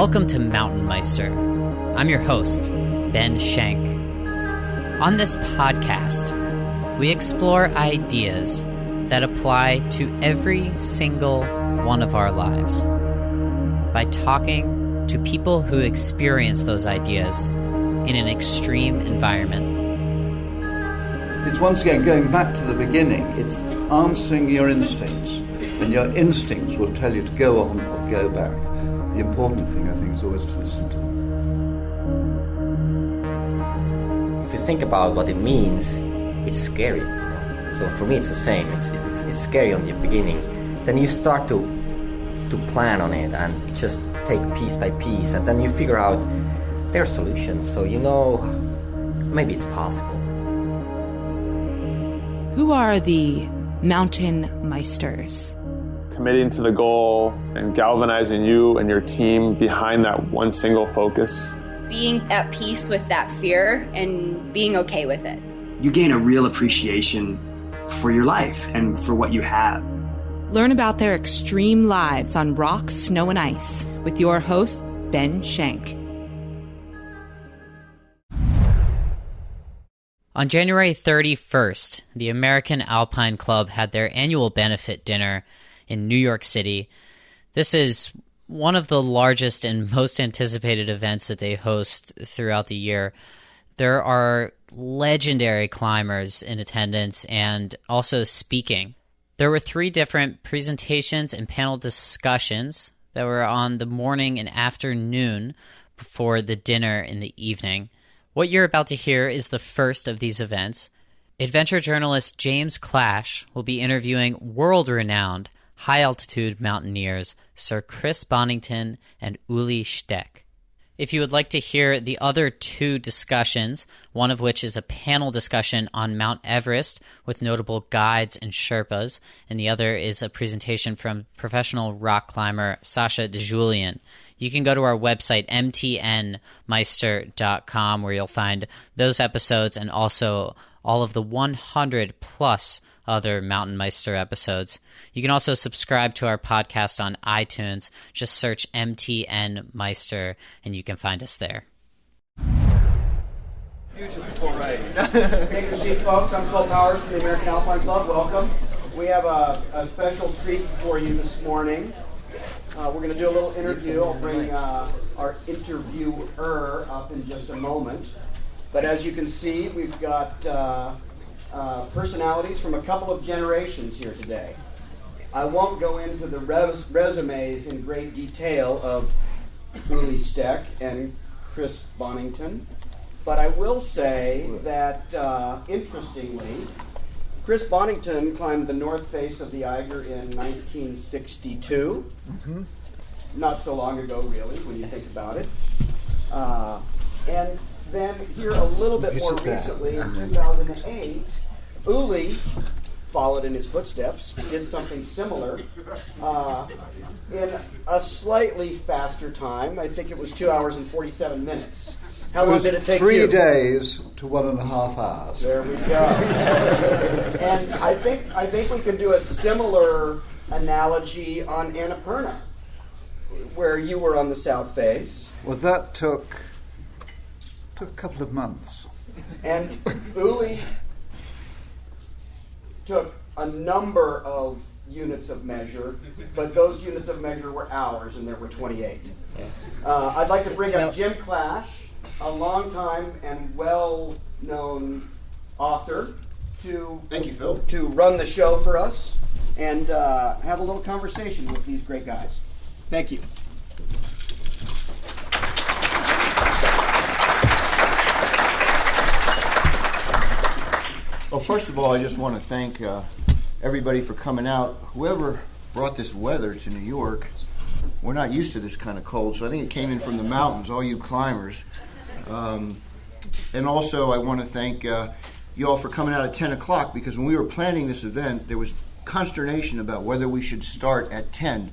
Welcome to MTNmeister. I'm your host, Ben Schenk. On this podcast, we explore ideas that apply to every single one of our lives by talking to people who experience those ideas in an extreme environment. It's once again going back to the beginning. It's answering your instincts, and your instincts will tell you to go on or go back. The important thing, I think, is always to listen to them. If you think about what it means, it's scary. You know? So for me, it's the same. It's scary on the beginning. Then you start to plan on it and just take piece by piece, and then you figure out there are solutions. So you know, maybe it's possible. Who are the MTNmeisters? Committing to the goal and galvanizing you and your team behind that one single focus. Being at peace with that fear and being okay with it. You gain a real appreciation for your life and for what you have. Learn about their extreme lives on rock, snow, and ice with your host, Ben Schenk. On January 31st, the American Alpine Club had their annual benefit dinner in New York City. This is one of the largest and most anticipated events that they host throughout the year. There are legendary climbers in attendance and also speaking. There were 3 different presentations and panel discussions that were on the morning and afternoon before the dinner in the evening. What you're about to hear is the first of these events. Adventure journalist James Clash will be interviewing world-renowned high-altitude mountaineers Sir Chris Bonington and Ueli Steck. If you would like to hear the other 2 discussions, one of which is a panel discussion on Mount Everest with notable guides and Sherpas, and the other is a presentation from professional rock climber Sasha DeJulian, you can go to our website, MTNmeister.com, where you'll find those episodes and also all of the 100 plus other MTNmeister episodes. You can also subscribe to our podcast on iTunes. Just search MTNmeister and you can find us there. Beautiful ride. Take your seat, folks. I'm Phil Powers from the American Alpine Club. Welcome. We have a special treat for you this morning. We're going to do a little interview. I'll bring our interviewer up in just a moment. But as you can see, we've got personalities from a couple of generations here today. I won't go into the resumes in great detail of Ueli Steck and Chris Bonington, but I will say that, interestingly, Chris Bonington climbed the north face of the Eiger in 1962. Mm-hmm. Not so long ago, really, when you think about it. And then here a little bit more recently, in 2008, Ueli followed in his footsteps, did something similar in a slightly faster time. I think it was 2 hours and 47 minutes. How long did it take 3 you? 3 days to 1.5 hours. There we go. And I think we can do a similar analogy on Annapurna, where you were on the south face. Well, that took a couple of months. And Ueli took a number of units of measure, but those units of measure were hours, and there were 28. I'd like to bring up Jim Clash, a long-time and well-known author, Thank you, Phil. to run the show for us and have a little conversation with these great guys. Thank you. Well, first of all, I just want to thank everybody for coming out. Whoever brought this weather to New York, we're not used to this kind of cold, so I think it came in from the mountains, all you climbers. And also, I want to thank you all for coming out at 10 o'clock, because when we were planning this event, there was consternation about whether we should start at 10.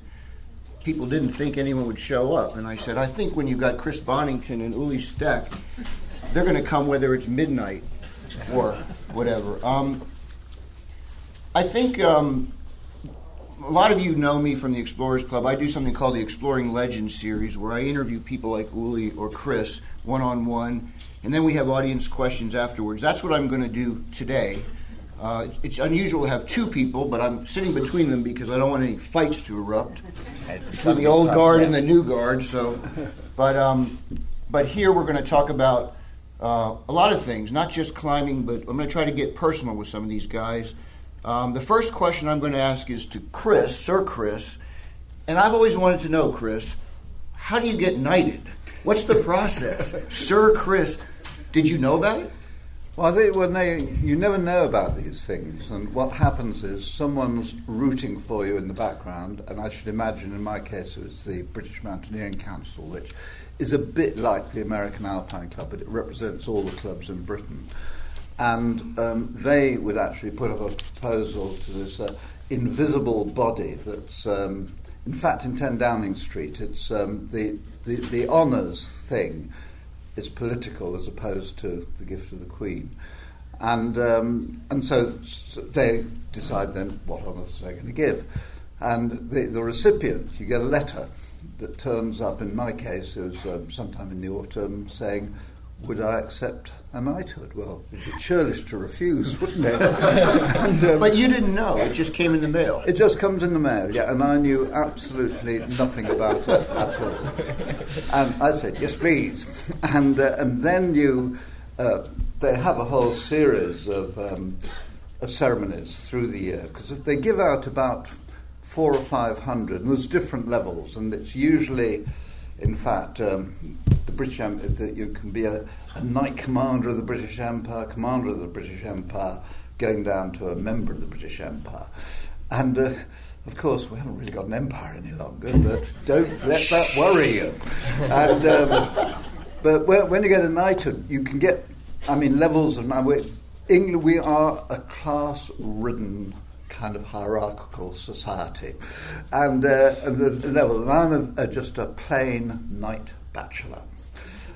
People didn't think anyone would show up, and I said, I think when you've got Chris Bonington and Ueli Steck, they're going to come whether it's midnight or whatever. I think lot of you know me from the Explorers Club. I do something called the Exploring Legends series, where I interview people like Ueli or Chris one-on-one, and then we have audience questions afterwards. That's what I'm going to do today. It's unusual to have two people, but I'm sitting between them because I don't want any fights to erupt between the old guard and the new guard. So, but here we're going to talk about a lot of things, not just climbing, but I'm going to try to get personal with some of these guys. The first question I'm going to ask is to Chris, Sir Chris, and I've always wanted to know, Chris, how do you get knighted? What's the process? Sir Chris, did you know about it? Well, I think you never know about these things, and what happens is someone's rooting for you in the background, and I should imagine in my case it was the British Mountaineering Council, which is a bit like the American Alpine Club, but it represents all the clubs in Britain. And they would actually put up a proposal to this invisible body that's, in fact, in 10 Downing Street. It's the honours thing is political as opposed to the gift of the Queen. And so they decide then what honours they're going to give. And the recipient, you get a letter that turns up, in my case, it was sometime in the autumn, saying, would I accept a knighthood? Well, it'd be churlish to refuse, wouldn't it? But you didn't know. It just came in the mail. It just comes in the mail, yeah, and I knew absolutely nothing about it at all. And I said, yes, please. And then they have a whole series of ceremonies through the year, because they give out about 400 or 500, and there's different levels, and it's usually, in fact, the British Empire, that you can be a Knight Commander of the British Empire, Commander of the British Empire, going down to a member of the British Empire. And, of course, we haven't really got an empire any longer, but don't let that worry you. And, but when you get a knighthood, you can get, levels of... England, we are a class-ridden kind of hierarchical society. And the level, and I'm just a plain knight bachelor.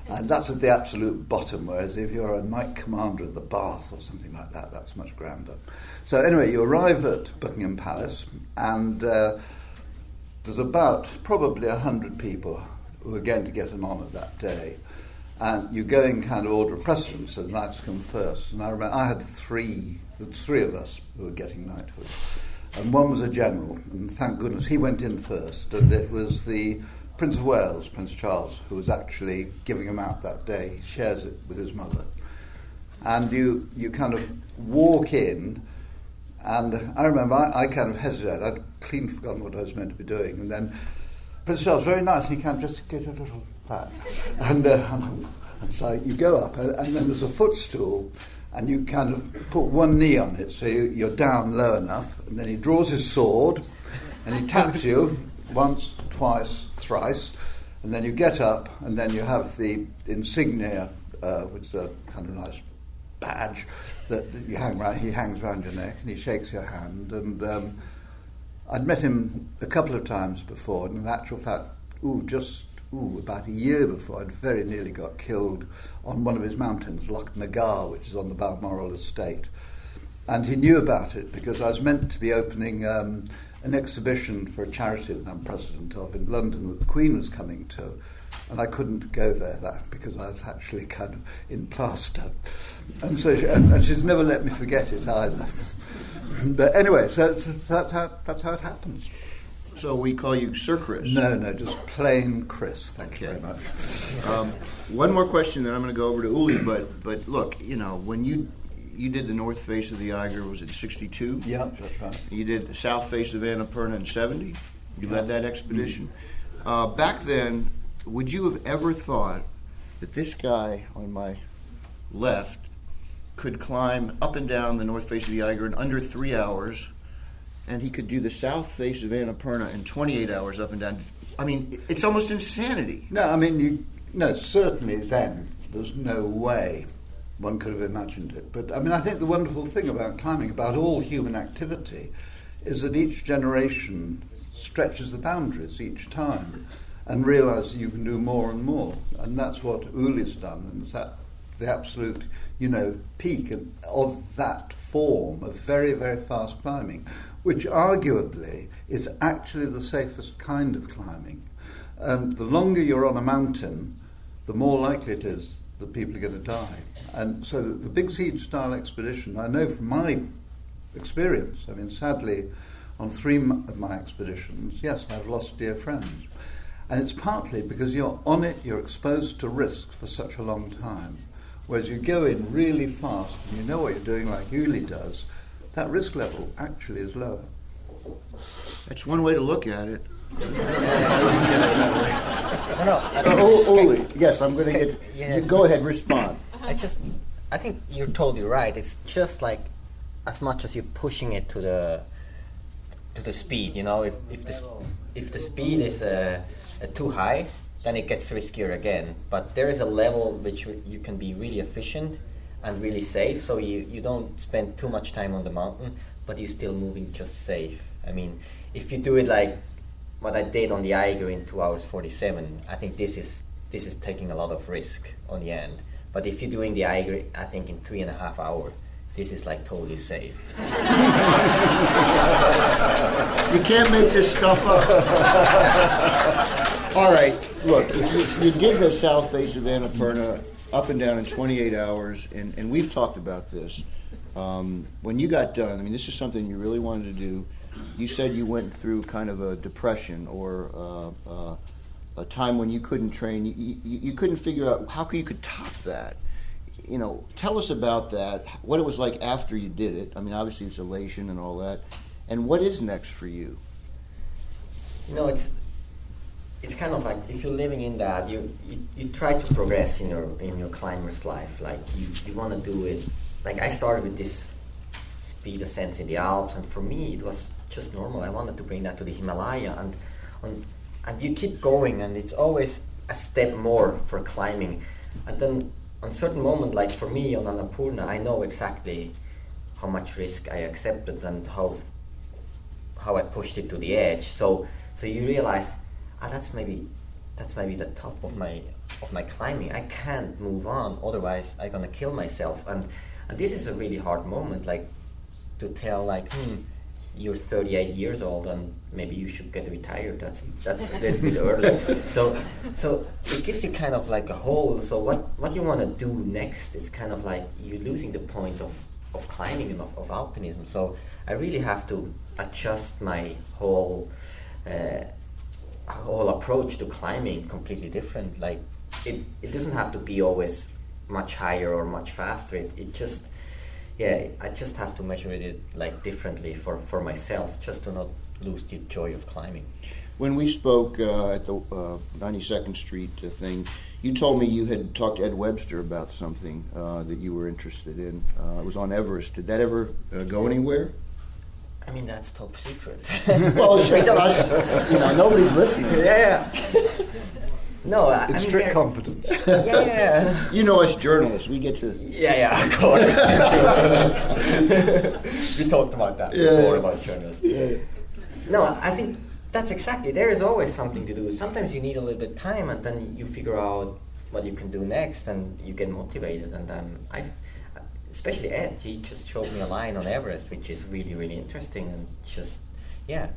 And that's at the absolute bottom, whereas if you're a knight commander of the Bath or something like that, that's much grander. So anyway, you arrive at Buckingham Palace, and there's about probably 100 people who are going to get an honour that day. And you go in kind of order of precedence, so the knights come first. And I remember I had three of us who were getting knighthood. And one was a general, and thank goodness he went in first, and it was the Prince of Wales, Prince Charles, who was actually giving him out that day. He shares it with his mother. And you kind of walk in, and I remember I kind of hesitated. I'd clean forgotten what I was meant to be doing. And then Prince Charles, very nice, and he kind of just get a little fat. And so you go up, and then there's a footstool, and you kind of put one knee on it, so you're down low enough, and then he draws his sword, and he taps you once, twice, thrice, and then you get up, and then you have the insignia, which is a kind of nice badge that you hang around. He hangs around your neck, and he shakes your hand. And I'd met him a couple of times before, and in actual fact, about a year before, I'd very nearly got killed on one of his mountains, Loch Nagar, which is on the Balmoral estate. And he knew about it because I was meant to be opening an exhibition for a charity that I'm president of in London that the Queen was coming to, and I couldn't go there because I was actually kind of in plaster, and so and she's never let me forget it either. But anyway, so that's how it happens. So we call you Sir Chris? No, just plain Chris. Thank you very much. One more question, then I'm going to go over to Ueli. But look, when you did the north face of the Eiger, was it 62? Yeah, that's right. You did the south face of Annapurna in 70. You led that expedition. Back then, would you have ever thought that this guy on my left could climb up and down the north face of the Eiger in under 3 hours, and he could do the south face of Annapurna in 28 hours up and down? I mean, it's almost insanity. No, certainly then, there's no way one could have imagined it. But I think the wonderful thing about climbing, about all human activity, is that each generation stretches the boundaries each time and realises you can do more and more. And that's what Ueli's done, and it's at the absolute, peak of that form of very, very fast climbing. which arguably is actually the safest kind of climbing. The longer you're on a mountain, the more likely it is that people are going to die. And so the Big Siege style expedition, I know from my experience, I mean, sadly, on 3 of my expeditions, yes, I've lost dear friends. And it's partly because you're on it, you're exposed to risks for such a long time. Whereas you go in really fast and you know what you're doing, like Ueli does, that risk level actually is lower. That's one way to look at it. Ueli, yes, I'm going to get... Yeah. Go ahead, respond. I think you're totally right. It's just like as much as you're pushing it to the speed. You know, if the speed is too high, then it gets riskier again. But there is a level which you can be really efficient and really safe. So you don't spend too much time on the mountain, but you're still moving just safe. I mean, if you do it like what I did on the Eiger in 2 hours 47, I think this is taking a lot of risk on the end. But if you're doing the Eiger, I think in 3.5 hours, this is like totally safe. You can't make this stuff up. All right, look, if you did the south face of Annapurna up and down in 28 hours, and we've talked about this. When you got done, I mean, this is something you really wanted to do. You said you went through kind of a depression or a time when you couldn't train. You couldn't figure out how you could top that. You know, tell us about that, what it was like after you did it. I mean, obviously it's elation and all that. And what is next for you? You know, it's kind of like if you're living in that, you try to progress in your climber's life. Like you want to do it. Like I started with this speed ascents in the Alps, and for me it was just normal. I wanted to bring that to the Himalaya, and you keep going, and it's always a step more for climbing. And then on a certain moment, like for me on Annapurna, I know exactly how much risk I accepted and how I pushed it to the edge. So you realize, that's maybe the top of my climbing. I can't move on, otherwise I'm gonna kill myself. And this is a really hard moment, like to tell like, you're 38 years old and maybe you should get retired. That's a little bit early. So it gives you kind of like a hole. So what you want to do next is kind of like you're losing the point of climbing and of alpinism. So I really have to adjust my whole approach to climbing completely different. Like it doesn't have to be always much higher or much faster. I just have to measure it like differently for myself, just to not lose the joy of climbing. When we spoke at the 92nd Street thing, you told me you had talked to Ed Webster about something that you were interested in. It was on Everest. Did that ever go anywhere? I mean, that's top secret. Well, it's just us. You know, nobody's listening. Yeah. No, it's strict confidence. Yeah. You know, us journalists, we get to... Yeah, of course. We talked about that before, about journalists. Yeah. No, I think that's exactly. There is always something to do. Sometimes you need a little bit of time, and then you figure out what you can do next, and you get motivated. And then especially Ed, he just showed me a line on Everest, which is really, really interesting. And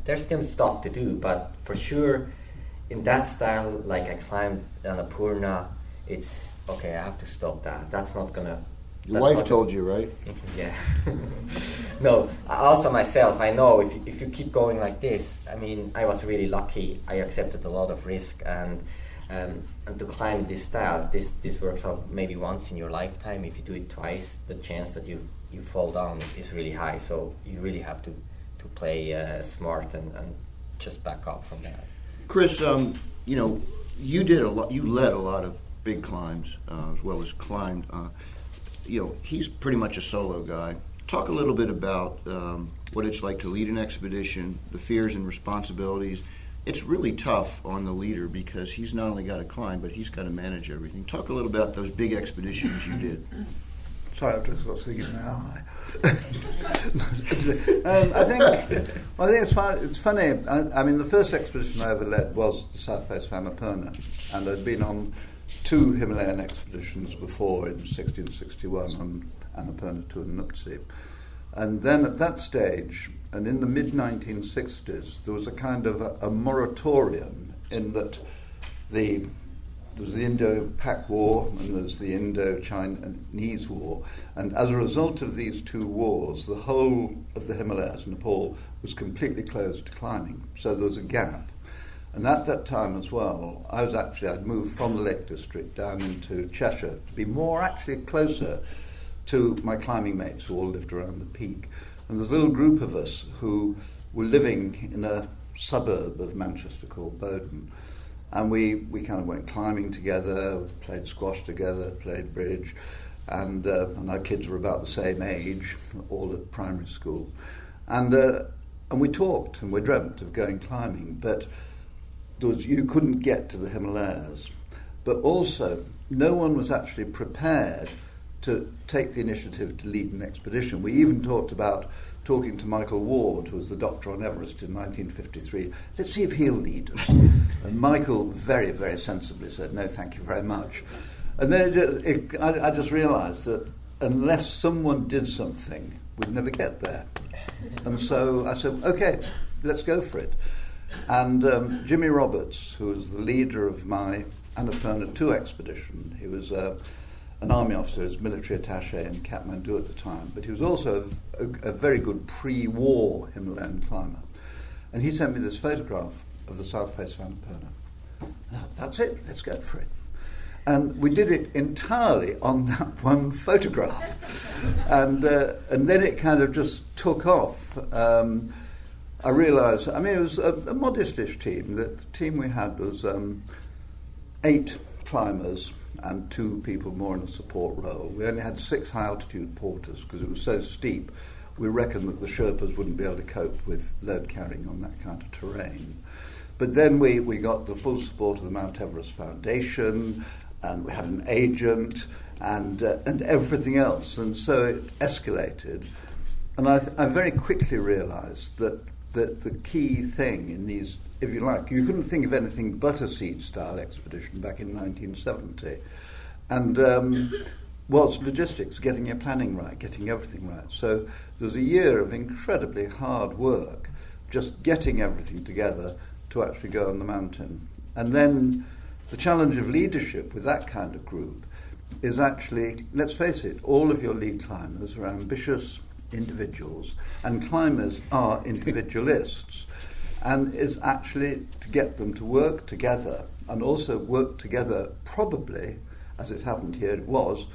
there's still stuff to do, but for sure, in that style, like I climbed Annapurna, it's okay. I have to stop that. That's not gonna. Your wife told you, right? Yeah. No, also myself, I know if you keep going like this, I mean, I was really lucky. I accepted a lot of risk, and to climb this style, this works out maybe once in your lifetime. If you do it twice, the chance that you fall down is really high. So you really have to play smart and just back up from that. Chris, you know, you did a lot. You led a lot of big climbs as well as climbed. You know, he's pretty much a solo guy. Talk a little bit about what it's like to lead an expedition, the fears and responsibilities. It's really tough on the leader because he's not only got to climb, but he's got to manage everything. Talk a little about those big expeditions you did. Sorry, I've just got something in my eye. I think it's funny. I mean, the first expedition I ever led was the South Face of Annapurna, and I'd been on 2 Himalayan expeditions before in 1661 on Annapurna to Nuptse. And then at that stage, And in the mid-1960s, there was a kind of a moratorium in that there was the Indo-Pak War and there's the Indo-Chinese War. And as a result of these two wars, the whole of the Himalayas, Nepal, was completely closed to climbing. So there was a gap. And at that time as well, I'd moved from the Lake District down into Cheshire to be more actually closer to my climbing mates who all lived around the peak. And there's a little group of us who were living in a suburb of Manchester called Bowden. And we kind of went climbing together, played squash together, played bridge, and our kids were about the same age, all at primary school. And we talked and we dreamt of going climbing, but you couldn't get to the Himalayas. But also, no one was actually prepared to take the initiative to lead an expedition. We even talked about talking to Michael Ward, who was the doctor on Everest in 1953. Let's see if he'll lead us. And Michael very, very sensibly said, no, thank you very much. And then I just realised that unless someone did something, we'd never get there. And so I said, okay, let's go for it. And Jimmy Roberts, who was the leader of my Annapurna 2 expedition, he was an army officer, as military attaché in Kathmandu at the time, but he was also a very good pre-war Himalayan climber. And he sent me this photograph of the south face of Annapurna. That's it, let's go for it. And we did it entirely on that one photograph. And then it kind of just took off. I realised, it was a modest-ish team. The team we had was 8 climbers and 2 people more in a support role. We only had 6 high-altitude porters because it was so steep. We reckoned that the Sherpas wouldn't be able to cope with load carrying on that kind of terrain. But then we got the full support of the Mount Everest Foundation, and we had an agent and everything else. And so it escalated. And I very quickly realised that the key thing in these, if you like, you couldn't think of anything but a siege-style expedition back in 1970. And was logistics, getting your planning right, getting everything right. So there was a year of incredibly hard work, just getting everything together to actually go on the mountain. And then the challenge of leadership with that kind of group is actually, let's face it, all of your lead climbers are ambitious individuals, and climbers are individualists, and is actually to get them to work together, and also work together probably, as it happened here, it was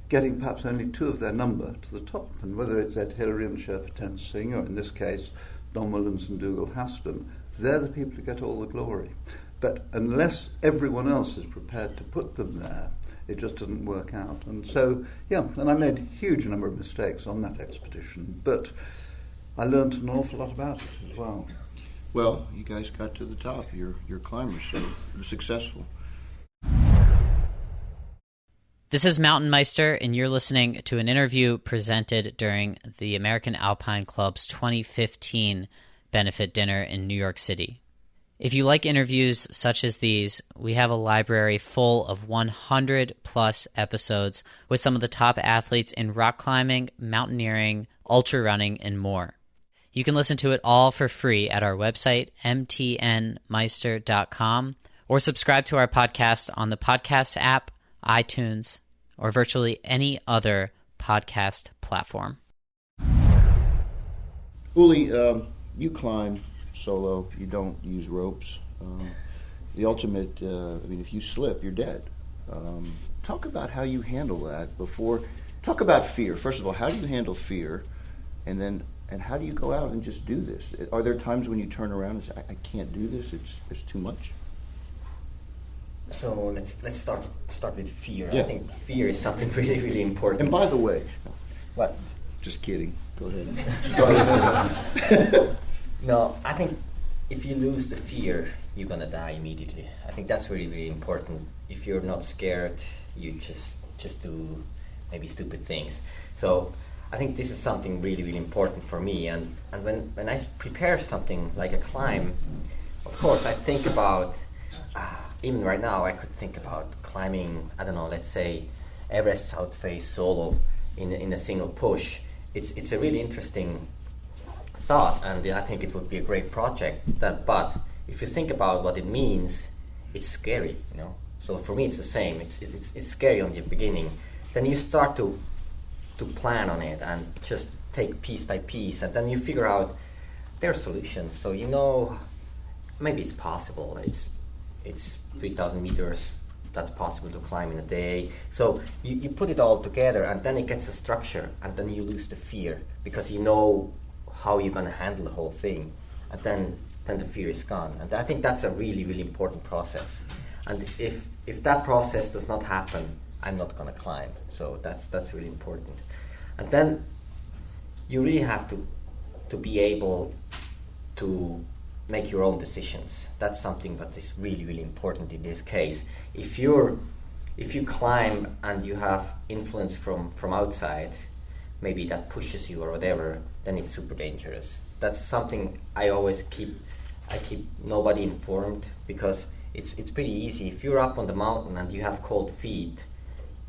getting perhaps only 2 of their number to the top, and whether it's Ed Hillary and Sherpa Ten Singh, or in this case Don Williams and Dougal Haston, they're the people who get all the glory. But unless everyone else is prepared to put them there, it just doesn't work out. And so, and I made a huge number of mistakes on that expedition, but I learned an awful lot about it as well. Well, you guys got to the top. You're climbers, so you're successful. This is MTNmeister, and you're listening to an interview presented during the American Alpine Club's 2015 benefit dinner in New York City. If you like interviews such as these, we have a library full of 100-plus episodes with some of the top athletes in rock climbing, mountaineering, ultra running, and more. You can listen to it all for free at our website, MTNmeister.com, or subscribe to our podcast on the podcast app, iTunes, or virtually any other podcast platform. Ueli, you climb solo, you don't use ropes. The ultimate, if you slip, you're dead. Talk about how you handle that before. Talk about fear. First of all, how do you handle fear? And how do you go out and just do this? Are there times when you turn around and say, I can't do this, it's too much? So let's start with fear. Yeah. I think fear is something really, really important. And by the way, what? Just kidding. Go ahead. No, I think if you lose the fear, you're gonna die immediately. I think that's really, really important. If you're not scared, you just do maybe stupid things. So I think this is something really, really important for me. And when I prepare something like a climb, of course I think about, even right now I could think about climbing, I don't know, let's say Everest South Face solo in a single push. It's a really interesting thought, and I think it would be a great project. But if you think about what it means, it's scary, you know. So for me, it's the same. It's scary on the beginning. Then you start to plan on it and just take piece by piece, and then you figure out there are solutions. So you know, maybe it's possible. It's 3,000 meters. That's possible to climb in a day. So you put it all together, and then it gets a structure, and then you lose the fear because you know how you're going to handle the whole thing, and then the fear is gone. And I think that's a really, really important process. And if that process does not happen, I'm not going to climb. So that's really important. And then you really have to be able to make your own decisions. That's something that is really, really important in this case. If you climb and you have influence from outside, maybe that pushes you or whatever, then it's super dangerous. That's something I always keep nobody informed, because it's pretty easy. If you're up on the mountain and you have cold feet,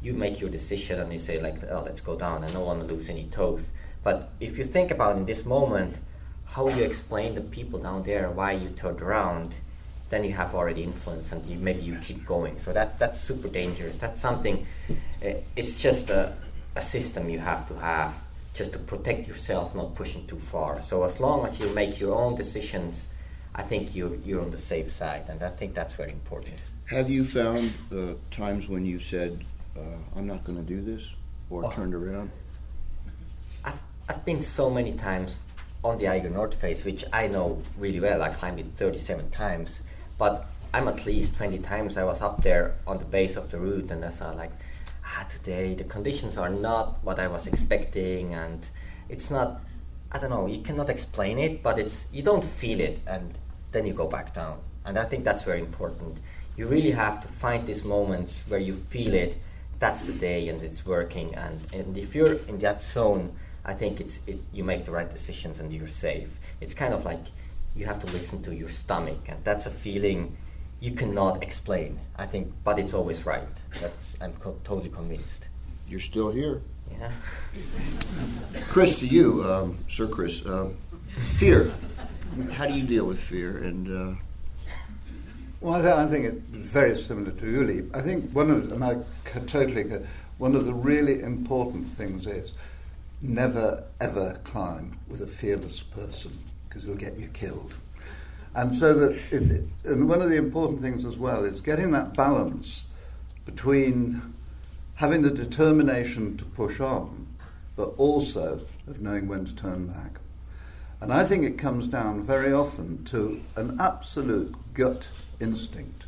you make your decision and you say like, oh, let's go down. I don't want to lose any toes. But if you think about in this moment, how you explain to people down there why you turned around, then you have already influence, and maybe you keep going. So that's super dangerous. That's something, it's just a system you have to have just to protect yourself, not pushing too far. So as long as you make your own decisions, I think you're on the safe side, and I think that's very important. Have you found times when you said, I'm not going to do this, or turned around? I've been so many times on the Eiger North face, which I know really well. I climbed it 37 times, but I'm at least 20 times I was up there on the base of the route, and I saw like, today the conditions are not what I was expecting, and it's not, I don't know, you cannot explain it, but you don't feel it, and then you go back down. And I think that's very important. You really have to find these moments where you feel it, that's the day, and it's working, and if you're in that zone, I think you make the right decisions and you're safe. It's kind of like you have to listen to your stomach, and that's a feeling you cannot explain, I think, but it's always right. I'm totally convinced. You're still here. Yeah. Chris, to you, Sir Chris, fear. How do you deal with fear? And well, I think it's very similar to Ueli. I think one of the really important things is never ever climb with a fearless person, because it'll get you killed. And so and one of the important things as well is getting that balance between having the determination to push on, but also of knowing when to turn back. And I think it comes down very often to an absolute gut instinct.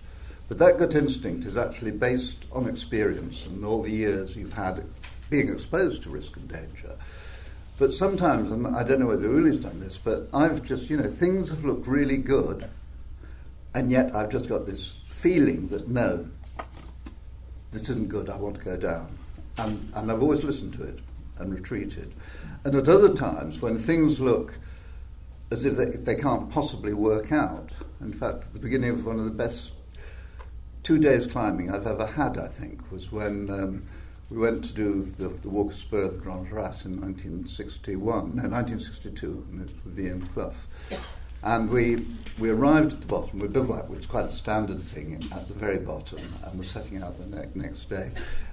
But that gut instinct is actually based on experience and all the years you've had being exposed to risk and danger. But sometimes, and I don't know whether Ueli's done this, but I've just, things have looked really good, and yet I've just got this feeling that, no, this isn't good, I want to go down. And I've always listened to it and retreated. And at other times, when things look as if they can't possibly work out, in fact, at the beginning of one of the best 2 days climbing I've ever had, I think, was when we went to do the Walker Spur of the Grand Jurasse in 1962, with Ian Clough. And we arrived at the bottom. We bivouacked, which is quite a standard thing, at the very bottom, and we're setting out the next day.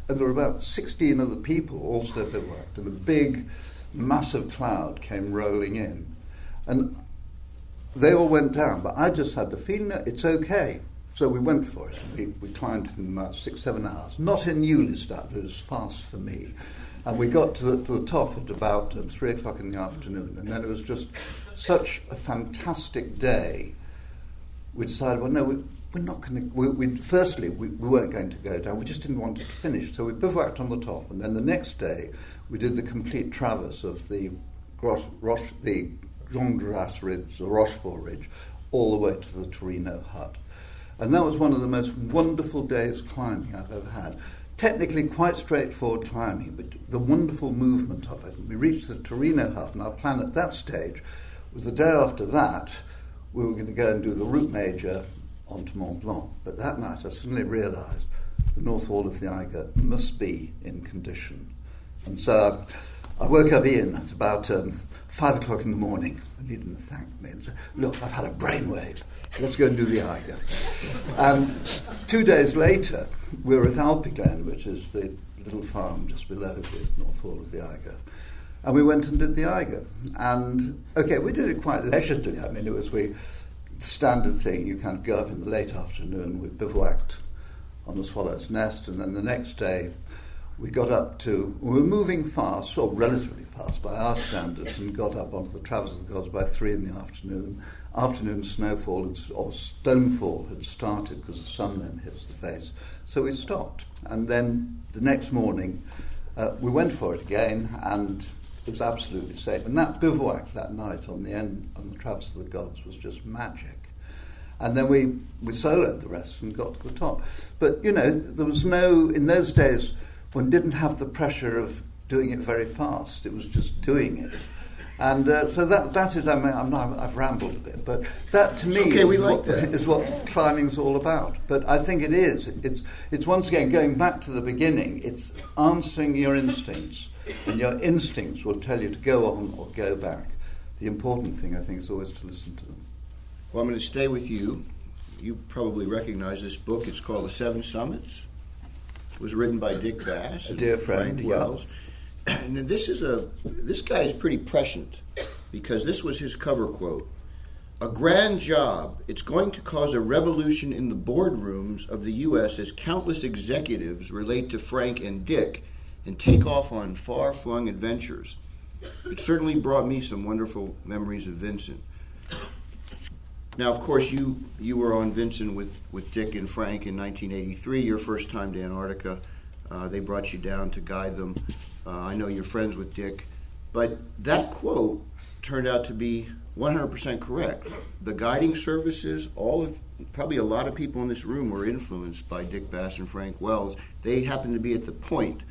And there were about 16 other people also bivouacked, and a big, massive cloud came rolling in. And they all went down, but I just had the feeling that it's okay. So we went for it. We climbed in about 6-7 hours. Not in Ueli Steck, but it was fast for me. And we got to the top at about 3 o'clock in the afternoon. And then it was just such a fantastic day. We decided, well, no, we're not going to... Firstly, we weren't going to go down. We just didn't want it to finish. So we bivouacked on the top. And then the next day, we did the complete traverse of the Grand Jurasse Ridge, the Rochefort Ridge, all the way to the Torino hut. And that was one of the most wonderful days climbing I've ever had. Technically quite straightforward climbing, but the wonderful movement of it. We reached the Torino hut, and our plan at that stage was the day after that, we were going to go and do the route major onto Mont Blanc. But that night I suddenly realised the north wall of the Eiger must be in condition. And so I woke up Ian at about 5 o'clock in the morning, and he didn't thank me and said, "Look, I've had a brainwave. Let's go and do the Eiger." And 2 days later, we were at Alpiglen, which is the little farm just below the North Wall of the Eiger. And we went and did the Eiger. And, okay, we did it quite leisurely. I mean, it was the standard thing. You kind of go up in the late afternoon. We bivouacked on the Swallow's Nest. And then the next day, we got up to... We were moving fast, or relatively fast by our standards, and got up onto the Traverse of the Gods by 3 in the afternoon. Afternoon snowfall or stonefall had started because the sun then hits the face. So we stopped. And then the next morning, we went for it again, and... it was absolutely safe. And that bivouac that night on the Traverse of the Gods was just magic. And then we soloed the rest and got to the top. But, you know, there was no... In those days, one didn't have the pressure of doing it very fast. It was just doing it. And so that is... I mean, I've rambled a bit, but that, to me, is what climbing's all about. But I think it is. It's once again, going back to the beginning, it's answering your instincts. And your instincts will tell you to go on or go back. The important thing, I think, is always to listen to them. Well, I'm going to stay with you. You probably recognize this book. It's called The Seven Summits. It was written by Dick Bass. A dear friend, Wells. And this guy is pretty prescient, because this was his cover quote. "A grand job. It's going to cause a revolution in the boardrooms of the U.S. as countless executives relate to Frank and Dick and take off on far-flung adventures. It certainly brought me some wonderful memories of Vincent." Now, of course, you were on Vincent with Dick and Frank in 1983, your first time to Antarctica. They brought you down to guide them. I know you're friends with Dick. But that quote turned out to be 100% correct. The guiding services, probably a lot of people in this room were influenced by Dick Bass and Frank Wells. They happened to be at the point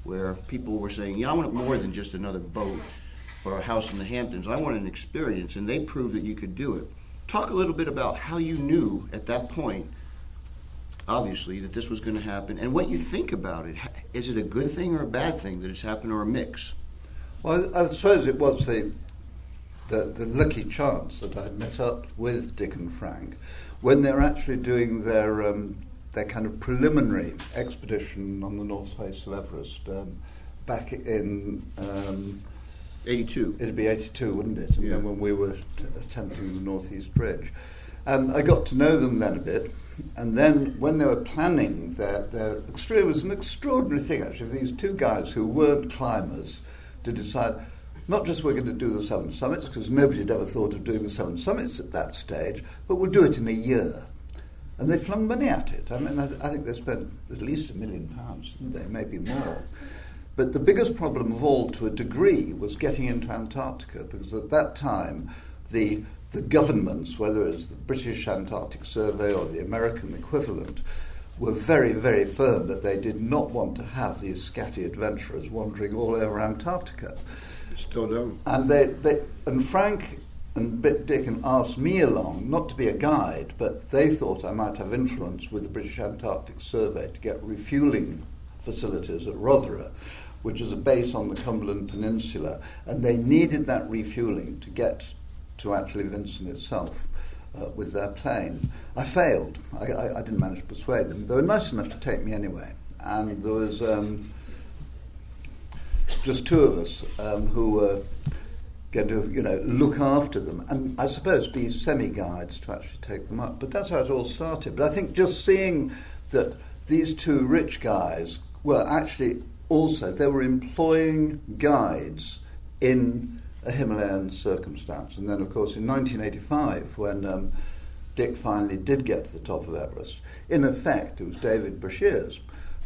where people were saying, yeah, I want more than just another boat or a house in the Hamptons. I want an experience, and they proved that you could do it. Talk a little bit about how you knew at that point, obviously, that this was going to happen, and what you think about it. Is it a good thing or a bad thing that it's happened, or a mix? Well, I suppose it was the lucky chance that I'd met up with Dick and Frank when they were actually doing their kind of preliminary expedition on the north face of Everest back in... 82. It'd be 82, wouldn't it? And then when we were attempting the Northeast Ridge. And I got to know them then a bit. And then when they were planning it was an extraordinary thing, actually, for these two guys who weren't climbers to decide, not just we're going to do the Seven Summits, because nobody had ever thought of doing the Seven Summits at that stage, but we'll do it in a year. And they flung money at it. I mean, I think they spent at least £1 million, didn't they? Maybe more. But the biggest problem of all, to a degree, was getting into Antarctica, because at that time, the governments, whether it was the British Antarctic Survey or the American equivalent, were very, very firm that they did not want to have these scatty adventurers wandering all over Antarctica. Still don't. And Frank and Dick asked me along, not to be a guide, but they thought I might have influence with the British Antarctic Survey to get refuelling facilities at Rothera, which is a base on the Cumberland Peninsula, and they needed that refueling to get to actually Vincent itself with their plane. I failed. I didn't manage to persuade them. They were nice enough to take me anyway, and there was just two of us who were going to, look after them, and I suppose be semi-guides to actually take them up. But that's how it all started. But I think just seeing that these two rich guys were actually also, they were employing guides in a Himalayan circumstance. And then, of course, in 1985, when Dick finally did get to the top of Everest, in effect, it was David Brashears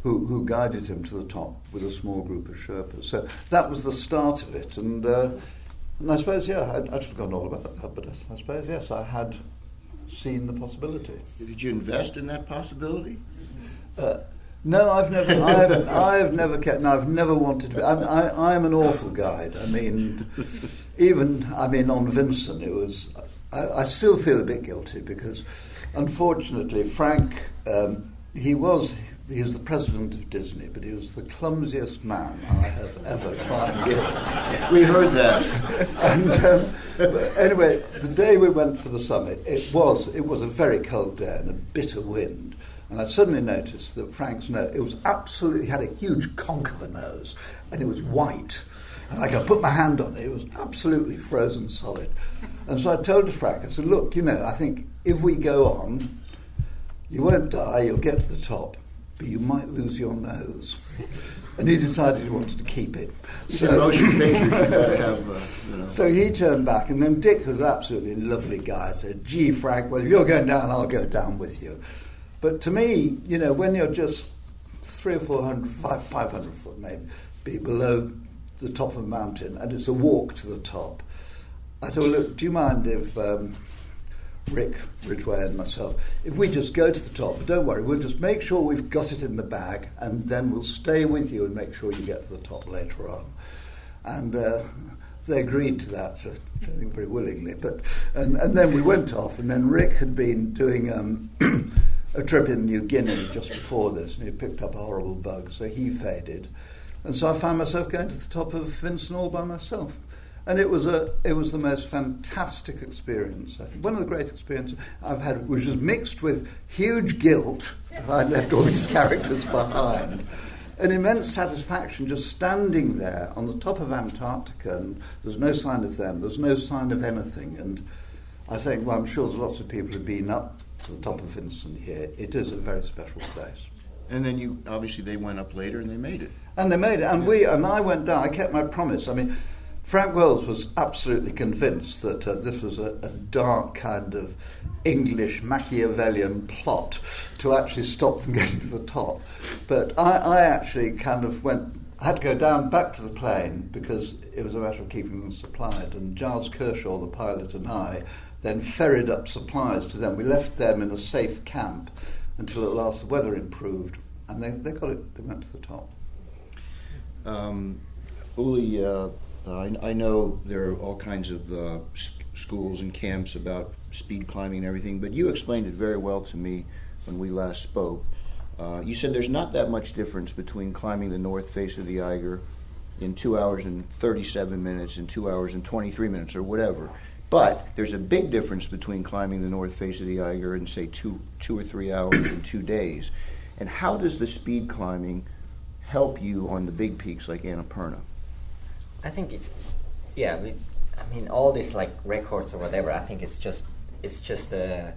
who guided him to the top with a small group of Sherpas. So that was the start of it. And I suppose, I'd forgotten all about that, but I suppose, yes, I had seen the possibility. Did you invest in that possibility? No, I've never wanted to be. I'm an awful guide. I mean, on Vincent, it was. I still feel a bit guilty because, unfortunately, Frank, he was he was the president of Disney, but he was the clumsiest man I have ever climbed with. We heard that. And but anyway, the day we went for the summit, it was a very cold day and a bitter wind. And I suddenly noticed that Frank's nose, it was absolutely, he had a huge conch of a nose, and it was white. And I could put my hand on it, it was absolutely frozen solid. And so I told Frank, I said, look, I think if we go on, you won't die, you'll get to the top, but you might lose your nose. And he decided he wanted to keep it. So motion pictures, you got to have, So he turned back, and then Dick was an absolutely lovely guy, said, gee, Frank, well, if you're going down, I'll go down with you. But to me, when you're just 300 or 400, 500 foot maybe, below the top of a mountain, and it's a walk to the top, I said, well, look, do you mind if Rick Ridgway and myself, if we just go to the top, but don't worry, we'll just make sure we've got it in the bag, and then we'll stay with you and make sure you get to the top later on. And they agreed to that, so I don't think very willingly. But and then we went off, and then Rick had been doing a trip in New Guinea just before this, and he picked up a horrible bug, so he faded. And so I found myself going to the top of Vincennes all by myself. And it was the most fantastic experience. I think one of the great experiences I've had, which was mixed with huge guilt that I left all these characters behind, an immense satisfaction just standing there on the top of Antarctica, and there's no sign of them, there's no sign of anything. And I think, well, I'm sure there's lots of people who've been up to the top of Vincennes here. It is a very special place. And then obviously they went up later and they made it. And they made it, and I went down. I kept my promise. I mean, Frank Wells was absolutely convinced that this was a dark kind of English Machiavellian plot to actually stop them getting to the top. But I actually kind of I had to go down back to the plane because it was a matter of keeping them supplied. And Giles Kershaw, the pilot, and I then ferried up supplies to them. We left them in a safe camp until at last the weather improved, and they got it. They went to the top. Ueli, I know there are all kinds of schools and camps about speed climbing and everything, but you explained it very well to me when we last spoke. You said there's not that much difference between climbing the north face of the Eiger in 2 hours and 37 minutes and 2 hours and 23 minutes or whatever. But there's a big difference between climbing the north face of the Eiger in, say, two or 3 hours and 2 days. And how does the speed climbing help you on the big peaks like Annapurna? I think all these like records or whatever, I think it's just the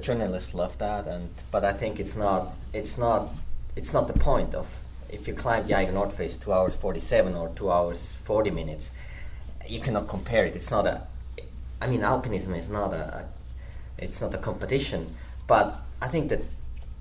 journalists love that, but I think it's not the point of, if you climb the Eiger North Face 2 hours 47 or 2 hours 40 minutes, you cannot compare it. It's not alpinism is not a competition, but I think that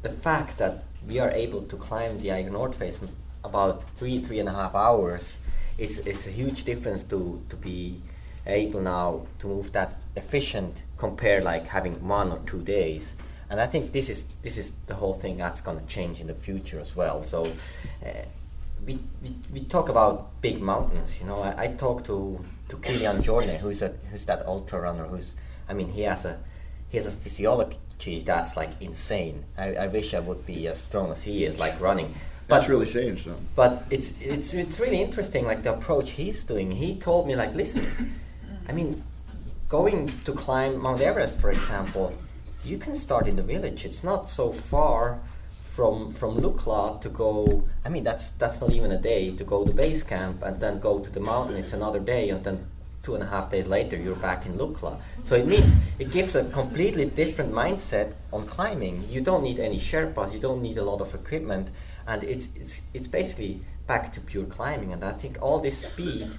the fact that we are able to climb the Eiger North Face about 3.5 hours is a huge difference to be able now to move that efficient compared like having 1 or 2 days. And I think this is the whole thing that's going to change in the future as well. So we talk about big mountains. I talked to Kilian Jornet, who's that ultra runner. He has a physiology that's like insane. I wish I would be as strong as he is, like running. That's really saying something. But it's really interesting, like the approach he's doing. He told me, like, listen, going to climb Mount Everest, for example, you can start in the village. It's not so far from Lukla to go. That's not even a day to go to base camp and then go to the mountain. It's another day, and then 2.5 days later you're back in Lukla. So it gives a completely different mindset on climbing. You don't need any Sherpas. You don't need a lot of equipment. And it's basically back to pure climbing, and I think all this speed,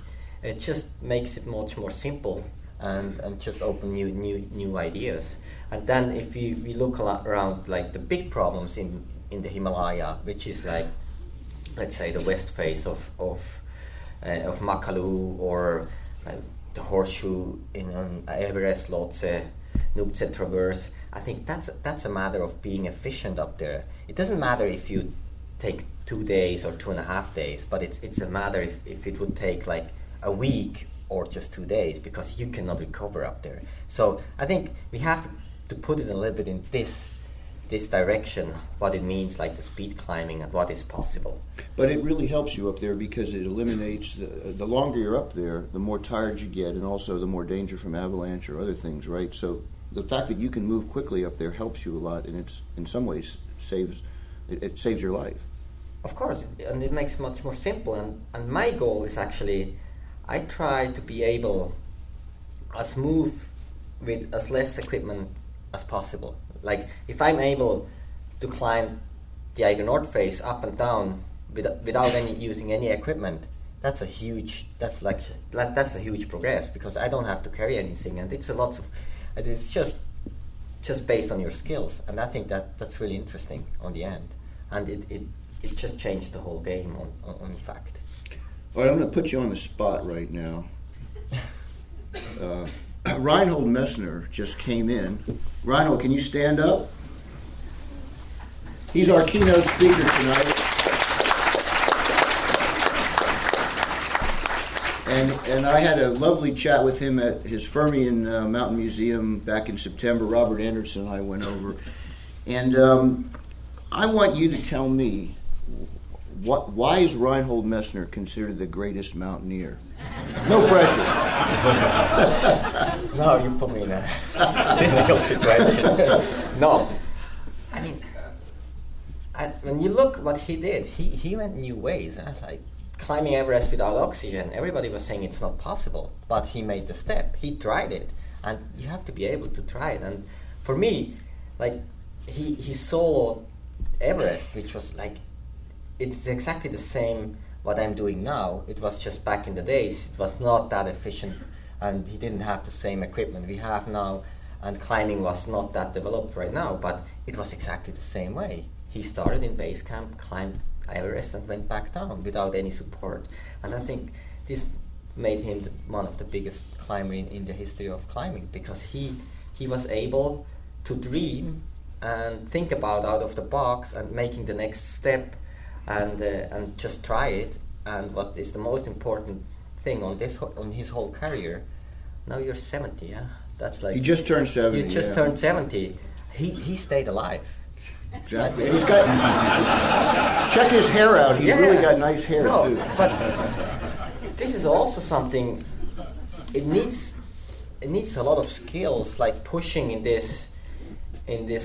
it just makes it much more simple and just open new ideas. And then if we look around like the big problems in the Himalaya, which is like, let's say, the west face of Makalu, or the horseshoe in Everest, Lhotse, Nuptse Traverse. I think that's a matter of being efficient up there. It doesn't matter if you take 2 days or 2.5 days, but it's a matter if it would take like a week or just 2 days, because you cannot recover up there. So I think we have to put it a little bit in this this direction, what it means, like the speed climbing and what is possible. But it really helps you up there because it eliminates, the longer you're up there, the more tired you get, and also the more danger from avalanche or other things, right? So the fact that you can move quickly up there helps you a lot, and it's in some ways saves your life. Of course, and it makes it much more simple. And my goal is actually, I try to be able as move with as less equipment as possible. Like if I'm able to climb the Eiger North face up and down without using any equipment, that's a huge progress, because I don't have to carry anything, and it's just based on your skills, and I think that's really interesting on the end, and it just changed the whole game on fact. All right, I'm going to put you on the spot right now. Reinhold Messner just came in. Reinhold, can you stand up? He's our keynote speaker tonight. And I had a lovely chat with him at his Fermion Mountain Museum back in September. Robert Anderson and I went over. And I want you to tell me, why is Reinhold Messner considered the greatest mountaineer? No pressure. No, you put me in a difficult situation. No. I mean, when you look what he did, he went new ways. Like climbing Everest without oxygen, everybody was saying it's not possible, but he made the step. He tried it, and you have to be able to try it. And for me, like he soloed Everest, which was like, it's exactly the same what I'm doing now. It was just back in the days, it was not that efficient, and he didn't have the same equipment we have now, and climbing was not that developed right now, but it was exactly the same way. He started in base camp, climbed Everest, and went back down without any support. And I think this made him one of the biggest climbers in the history of climbing, because he was able to dream and think about out of the box and making the next step, and just try it. And what is the most important thing on his whole career? Now you're 70, yeah. That's like he just turned 70. You just turned 70. He stayed alive. Exactly. And he's got check his hair out. He's really got nice hair too. But this is also something. It needs a lot of skills, like pushing in this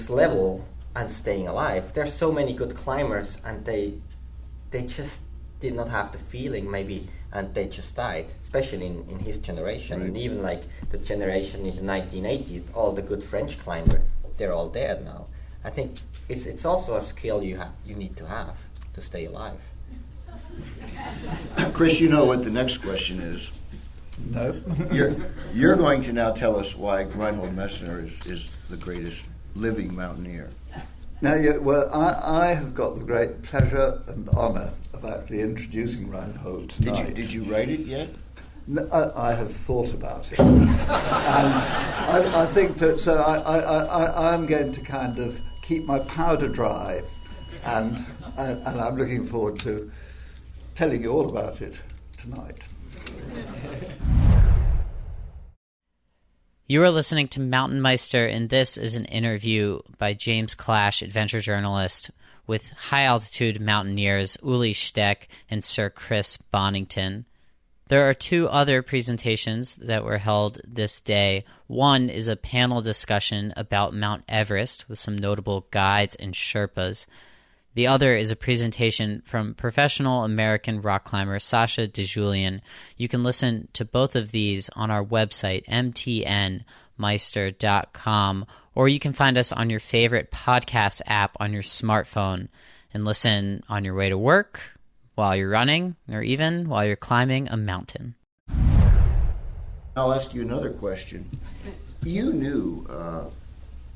level and staying alive. There's so many good climbers, and they just did not have the feeling maybe, and they just died, especially in his generation. Right. And even like the generation in the 1980s, all the good French climbers, they're all dead now. I think it's also a skill you need to have to stay alive. Chris, you know what the next question is. No. You're going to now tell us why Reinhold Messner is the greatest living mountaineer. Now, I have got the great pleasure and honour of actually introducing Reinhold tonight. Did you write it yet? No, I have thought about it, and I think that. So I'm going to kind of keep my powder dry, and I'm looking forward to telling you all about it tonight. You are listening to MTNmeister, and this is an interview by James Clash, adventure journalist, with high-altitude mountaineers Ueli Steck and Sir Chris Bonington. There are two other presentations that were held this day. One is a panel discussion about Mount Everest with some notable guides and Sherpas. The other is a presentation from professional American rock climber Sasha DeJulian. You can listen to both of these on our website, MTNmeister.com, or you can find us on your favorite podcast app on your smartphone and listen on your way to work, while you're running, or even while you're climbing a mountain. I'll ask you another question. You knew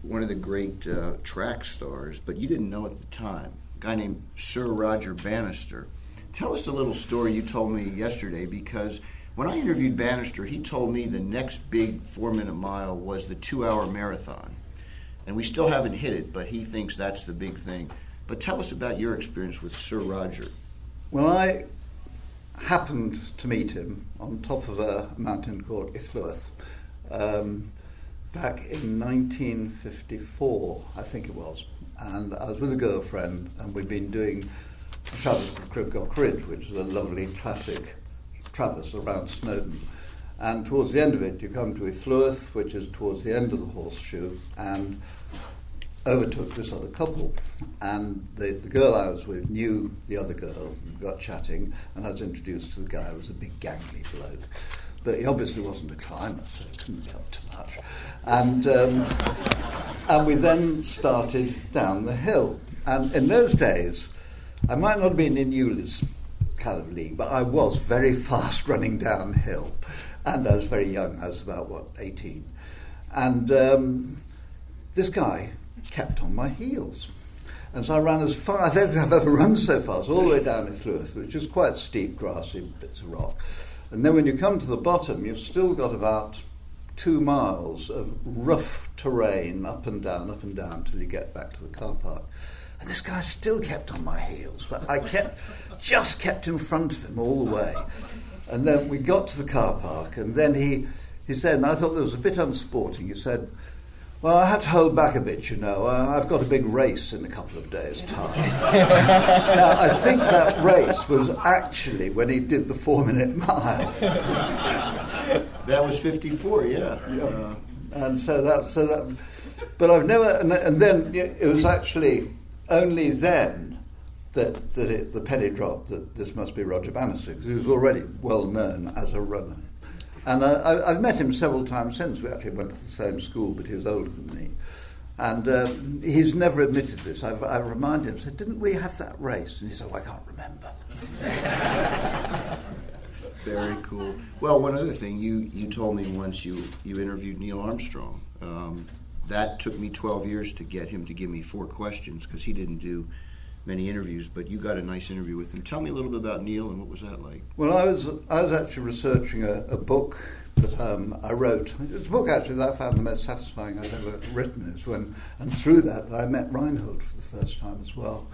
one of the great track stars, but you didn't know at the time, a guy named Sir Roger Bannister. Tell us a little story you told me yesterday, because when I interviewed Bannister, he told me the next big 4-minute mile was the 2-hour marathon. And we still haven't hit it, but he thinks that's the big thing. But tell us about your experience with Sir Roger. Well, I happened to meet him on top of a mountain called Islwith, back in 1954, I think it was. And I was with a girlfriend, and we'd been doing the traverse of Cribgoch Ridge, which is a lovely classic traverse around Snowdon. And towards the end of it, you come to Ithluath, which is towards the end of the horseshoe, and overtook this other couple. And the girl I was with knew the other girl, and got chatting, and I was introduced to the guy who was a big gangly bloke. But he obviously wasn't a climber, so it couldn't be up to much. And we then started down the hill. And in those days, I might not have been in Ueli's kind of league, but I was very fast running downhill. And I was very young. I was about, 18. And this guy kept on my heels. And so I ran as far, I don't think I've ever run so fast, all the way down Ithluath, which is quite steep, grassy bits of rock. And then when you come to the bottom, you've still got about 2 miles of rough terrain, up and down, till you get back to the car park. And this guy still kept on my heels, but I just kept in front of him all the way. And then we got to the car park, and then he said, and I thought that was a bit unsporting, he said, well, I had to hold back a bit, you know. I've got a big race in a couple of days' time. Now, I think that race was actually when he did the 4-minute mile. That was 54, yeah. And so that, but I've never, and then it was actually only then that the penny dropped that this must be Roger Bannister, because he was already well known as a runner. And I've met him several times since. We actually went to the same school, but he was older than me. And he's never admitted this. I've reminded him, said, didn't we have that race? And he said, I can't remember. Very cool. Well, one other thing, you told me once you interviewed Neil Armstrong. That took me 12 years to get him to give me 4 questions, because he didn't do many interviews, but you got a nice interview with him. Tell me a little bit about Neil, and what was that like? Well, I was actually researching a book that I wrote. It's a book actually that I found the most satisfying I've ever written. And through that I met Reinhold for the first time as well.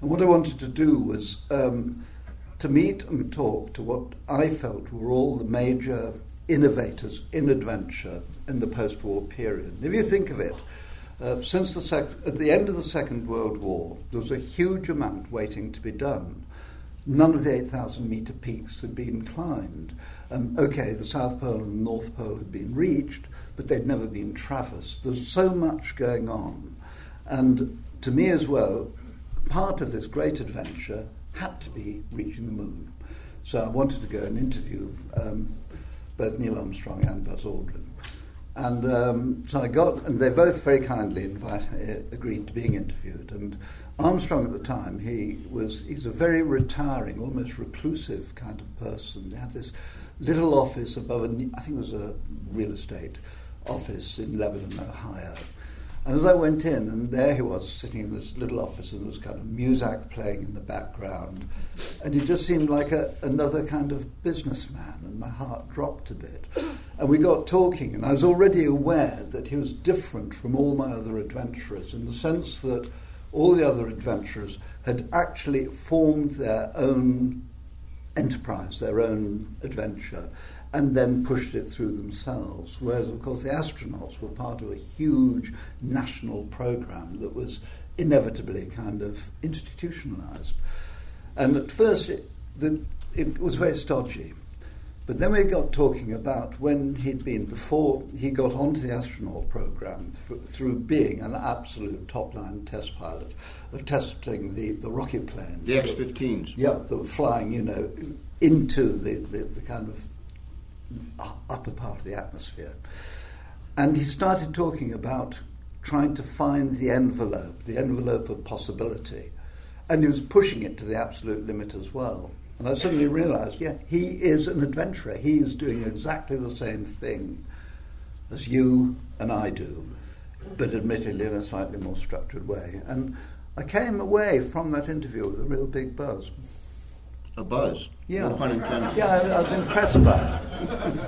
And what I wanted to do was to meet and talk to what I felt were all the major innovators in adventure in the post-war period. And if you think of it, since at the end of the Second World War, there was a huge amount waiting to be done. None of the 8,000-metre peaks had been climbed. The South Pole and the North Pole had been reached, but they'd never been traversed. There's so much going on. And to me as well, part of this great adventure had to be reaching the moon. So I wanted to go and interview both Neil Armstrong and Buzz Aldrin. And so I got, and they both very kindly agreed to being interviewed. And Armstrong at the time, he's a very retiring, almost reclusive kind of person. He had this little office above, I think it was a real estate office in Lebanon, Ohio. And as I went in, and there he was sitting in this little office, and there was kind of music playing in the background, and he just seemed like another kind of businessman, and my heart dropped a bit. And we got talking, and I was already aware that he was different from all my other adventurers, in the sense that all the other adventurers had actually formed their own enterprise, their own adventure, and then pushed it through themselves. Whereas, of course, the astronauts were part of a huge national program that was inevitably kind of institutionalized. And at first, it was very stodgy. But then we got talking about when before he got onto the astronaut program, through being an absolute top-line test pilot, of testing the rocket planes. The X-15s. Yeah, that were flying, into the kind of upper part of the atmosphere. And he started talking about trying to find the envelope of possibility. And he was pushing it to the absolute limit as well. And I suddenly realized, he is an adventurer. He is doing exactly the same thing as you and I do, but admittedly in a slightly more structured way. And I came away from that interview with a real big buzz. A buzz? Yeah. No pun intended. Yeah, I was impressed by it.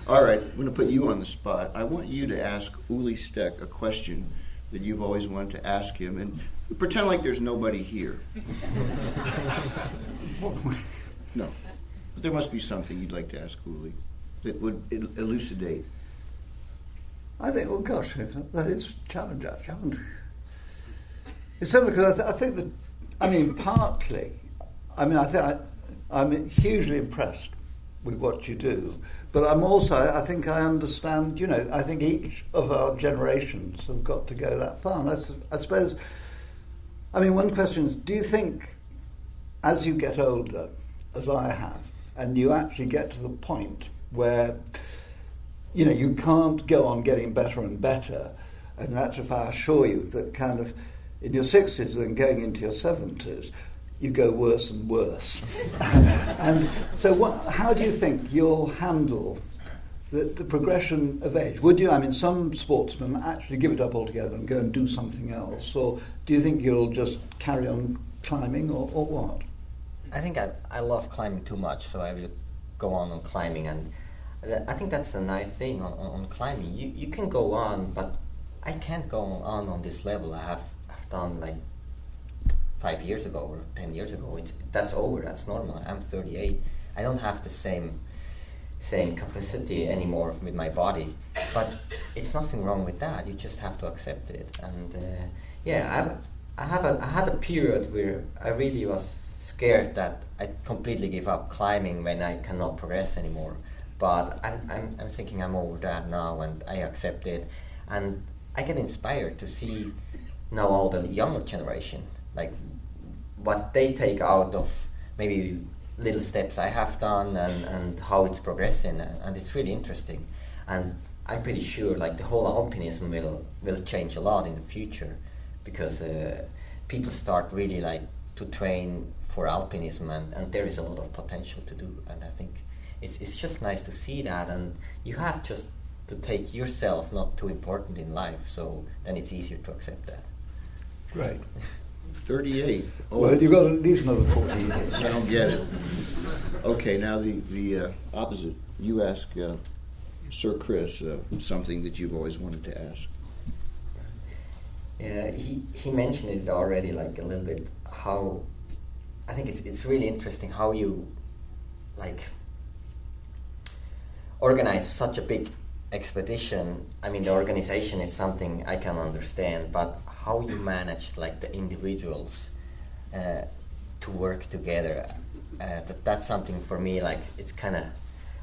All right, I'm going to put you on the spot. I want you to ask Ueli Steck a question that you've always wanted to ask him, and pretend like there's nobody here. No. But there must be something you'd like to ask Ueli that would elucidate I think, well, gosh, that is a challenge, actually. It's simply because I think that, partly, I'm hugely impressed with what you do, but I think I understand, I think each of our generations have got to go that far. And I suppose, one question is, do you think, as you get older, as I have, and you actually get to the point where, you can't go on getting better and better, and that's if I assure you that kind of in your 60s and going into your 70s, you go worse and worse. And so how do you think you'll handle the progression of age? Would you, some sportsmen actually give it up altogether and go and do something else, or do you think you'll just carry on climbing, or what? I think I love climbing too much, so I will go on climbing, and I think that's the nice thing on climbing. You can go on, but I can't go on this level I've done like 5 years ago or 10 years ago. That's over. That's normal. I'm 38. I don't have the same capacity anymore with my body, but it's nothing wrong with that. You just have to accept it. And I had a period where I really was scared that I'd completely give up climbing when I cannot progress anymore. But I'm thinking I'm over that now, and I accept it, and I get inspired to see now all the younger generation, like what they take out of maybe little steps I have done, and how it's progressing, and it's really interesting. And I'm pretty sure like the whole alpinism will change a lot in the future, because people start really like to train for alpinism, and there is a lot of potential to do. And I think it's just nice to see that, and you have just to take yourself not too important in life, so then it's easier to accept that. Right. 38. Oh. Well, you've got at least another 40 years. I don't get it. Okay, now the opposite. You ask Sir Chris something that you've always wanted to ask. Yeah, he mentioned it already, like a little bit. How I think it's really interesting how you like organize such a big expedition. The organization is something I can understand, but how you manage like the individuals to work together, that's something for me, like it's kind of,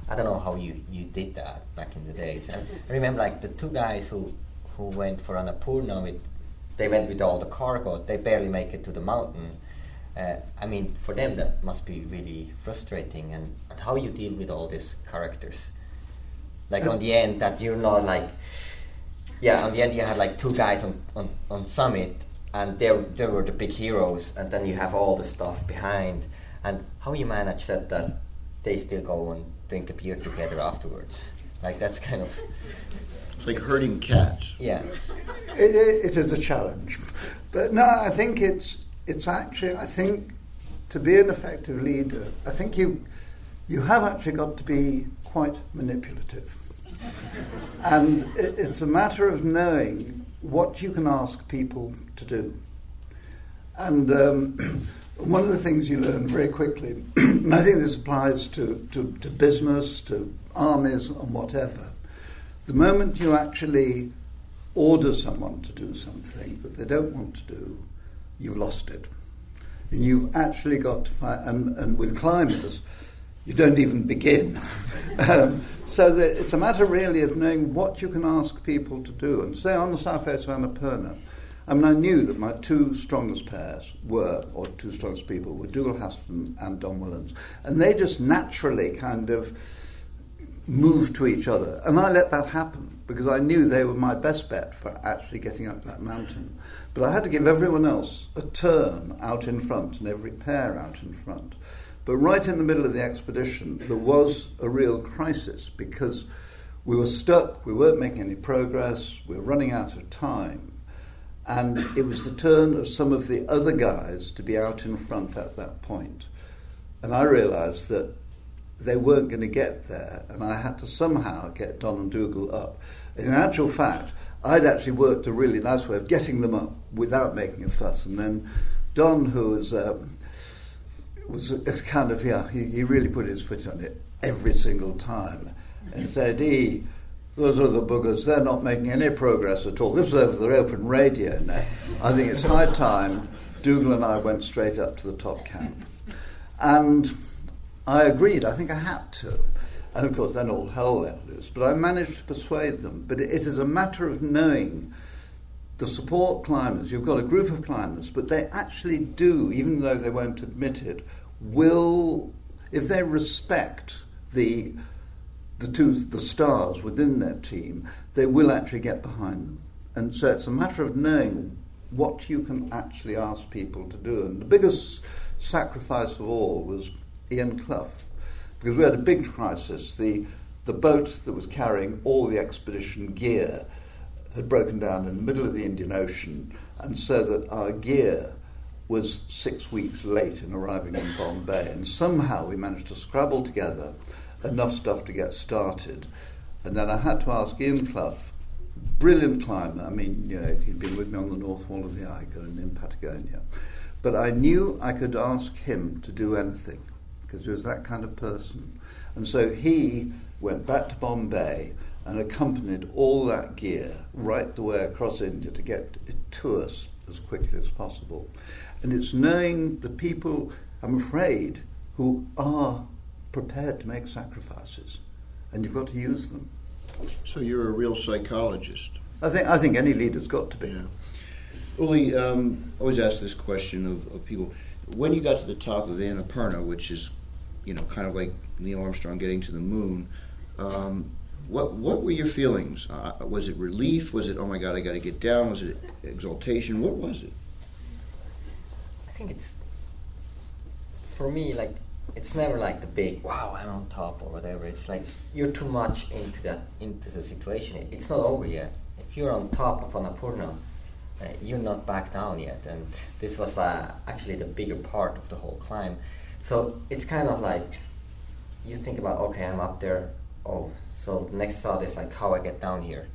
I don't know how you did that back in the days. And I remember like the two guys who went for Annapurna, they went with all the cargo, they barely make it to the mountain. For them that must be really frustrating, and how you deal with all these characters. Like on the end, that you're not like, on the end you had like two guys on summit, and they were the big heroes, and then you have all the stuff behind, and how you manage that they still go and drink a beer together afterwards. Like that's kind of... It's like herding cats. Yeah. It is a challenge. But no, I think it's actually, I think to be an effective leader, I think you have actually got to be quite manipulative. And it's a matter of knowing what you can ask people to do. And one of the things you learn very quickly, and I think this applies to business, to armies and whatever, the moment you actually order someone to do something that they don't want to do, you've lost it. And you've actually got to find, and with climbers, you don't even begin. So it's a matter really of knowing what you can ask people to do. And say on the south face of Annapurna, I knew that my two strongest people were Dougal Haston and Don Willans. And they just naturally kind of moved to each other. And I let that happen because I knew they were my best bet for actually getting up that mountain. But I had to give everyone else a turn out in front and every pair out in front. But right in the middle of the expedition, there was a real crisis because we were stuck, we weren't making any progress, we were running out of time. And it was the turn of some of the other guys to be out in front at that point. And I realised that they weren't going to get there, and I had to somehow get Don and Dougal up. In actual fact, I'd actually worked a really nice way of getting them up without making a fuss. And then Don, who was kind of, he really put his foot on it every single time and said, those are the buggers. They're not making any progress at all. This is over the open radio now. I think it's high time Dougal and I went straight up to the top camp. And I agreed. I think I had to. And, of course, then all hell let loose. But I managed to persuade them. But it is a matter of knowing the support climbers. You've got a group of climbers, but they actually do, even though they won't admit it, will, if they respect the stars within their team, they will actually get behind them. And so it's a matter of knowing what you can actually ask people to do. And the biggest sacrifice of all was Ian Clough, because we had a big crisis. The boat that was carrying all the expedition gear had broken down in the middle of the Indian Ocean, and so that our gear was 6 weeks late in arriving in Bombay. And somehow we managed to scrabble together enough stuff to get started. And then I had to ask Ian Clough, brilliant climber. I mean, he'd been with me on the North Wall of the Eiger and in Patagonia. But I knew I could ask him to do anything, because he was that kind of person. And so he went back to Bombay and accompanied all that gear right the way across India to get it to us as quickly as possible. And it's knowing the people, I'm afraid, who are prepared to make sacrifices, and you've got to use them. So you're a real psychologist. I think any leader's got to be. Yeah. Ueli, I always ask this question of people. When you got to the top of Annapurna, which is, kind of like Neil Armstrong getting to the moon, what were your feelings? Was it relief? Was it, oh my God, I got to get down? Was it exaltation? What was it? I think it's, for me, like, it's never like the big, wow, I'm on top or whatever. It's like you're too much into the situation. It's not over yet. If you're on top of Annapurna, you're not back down yet. And this was actually the bigger part of the whole climb. So it's kind of like, you think about, okay, I'm up there. Oh, so the next thought is like how I get down here.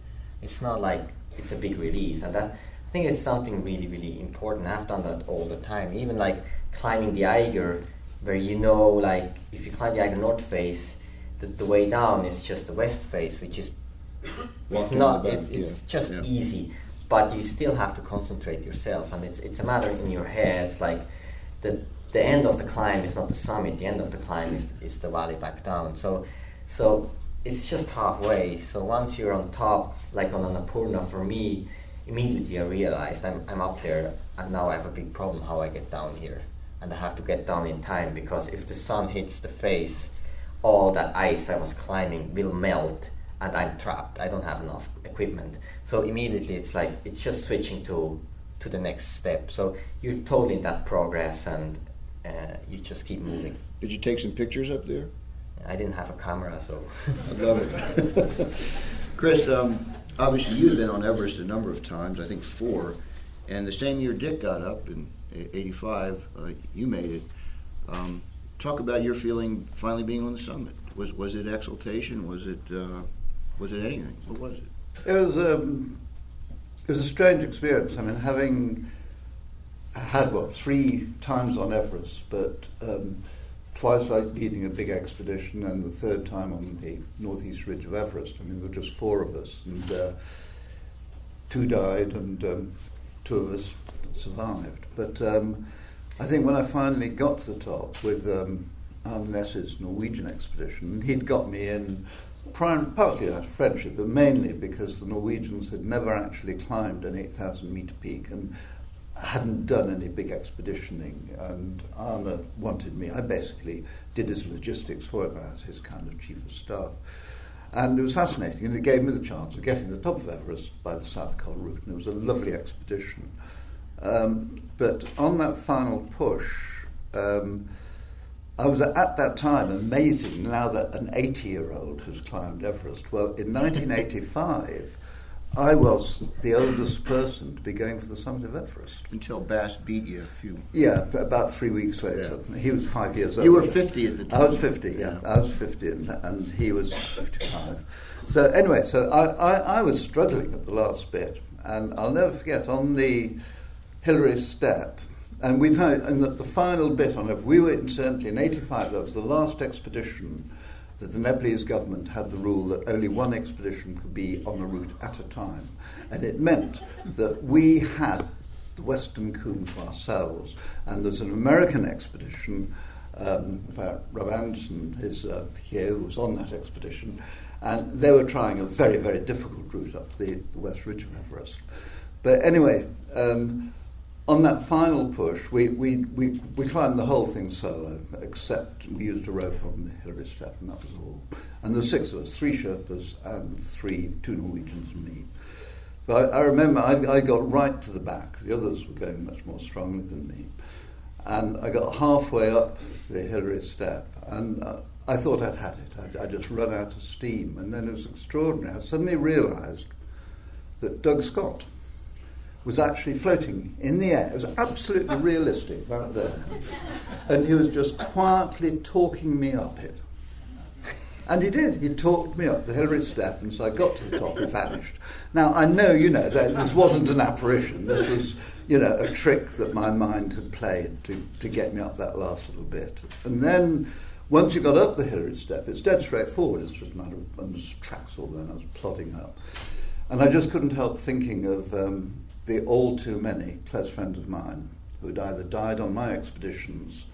It's not like it's a big release. And that, I think, is something really, really important. I've done that all the time. Even like climbing the Eiger, where like if you climb the Eiger north face, the way down is just the west face, which is it's just easy, but you still have to concentrate yourself, and it's a matter in your head. It's like the end of the climb is not the summit. The end of the climb is the valley back down. So it's just halfway. So once you're on top, like on Annapurna, for me, immediately I realized I'm up there, and now I have a big problem how I get down here. And I have to get down in time, because if the sun hits the face, all that ice I was climbing will melt, and I'm trapped. I don't have enough equipment. So immediately it's like, it's just switching to the next step. So you're totally in that progress, and you just keep moving. Did you take some pictures up there? I didn't have a camera, so... I love it. Chris, obviously you've been on Everest a number of times, I think 4, and the same year Dick got up in 85, you made it. Talk about your feeling finally being on the summit. Was it exultation? Was it anything? What was it? It was a strange experience. I mean, having had 3 times on Everest, but twice leading a big expedition, and the 3rd time on the northeast ridge of Everest. I mean, there were just 4 of us, and 2 died, and 2 of us survived. But I think when I finally got to the top with Arne Næss's Norwegian expedition, he'd got me in partly out of friendship, but mainly because the Norwegians had never actually climbed an 8,000 metre peak and hadn't done any big expeditioning, and Arne wanted me. I basically did his logistics for him as his kind of chief of staff. And it was fascinating, and it gave me the chance of getting to the top of Everest by the South Col route, and it was a lovely expedition. But on that final push, I was at that time amazing now that an 80-year-old has climbed Everest. Well, in 1985, I was the oldest person to be going for the summit of Everest. Until Bass beat you a few... Yeah, about 3 weeks later. Yeah. He was 5 years old. You were 50 at the time. I was 50, yeah. I was 50 and he was 55. So anyway, I was struggling at the last bit. And I'll never forget, on the Hillary step, and the final bit on it, we were incidentally in 85, that was the last expedition that the Nepalese government had the rule that only one expedition could be on a route at a time. And it meant that we had the Western Cwm to ourselves. And there's an American expedition, in fact, Rob Anderson is here, who was on that expedition, and they were trying a very, very difficult route up the west ridge of Everest. But anyway, on that final push, we climbed the whole thing solo, except we used a rope on the Hillary Step, and that was all. And there were 6 of us, 3 Sherpas and 2 Norwegians and me. But I remember I got right to the back. The others were going much more strongly than me. And I got halfway up the Hillary Step, and I thought I'd had it. I'd just run out of steam. And then it was extraordinary. I suddenly realised that Doug Scott was actually floating in the air. It was absolutely realistic right there. And he was just quietly talking me up it. And he did. He talked me up the Hillary Step, and so I got to the top, he vanished. Now, I know, that this wasn't an apparition. This was, a trick that my mind had played to get me up that last little bit. And then, once you got up the Hillary Step, it's dead straightforward. It's just a matter of, and there's tracks all there, and I was plodding up. And I just couldn't help thinking of the all too many close friends of mine who'd either died on my expeditions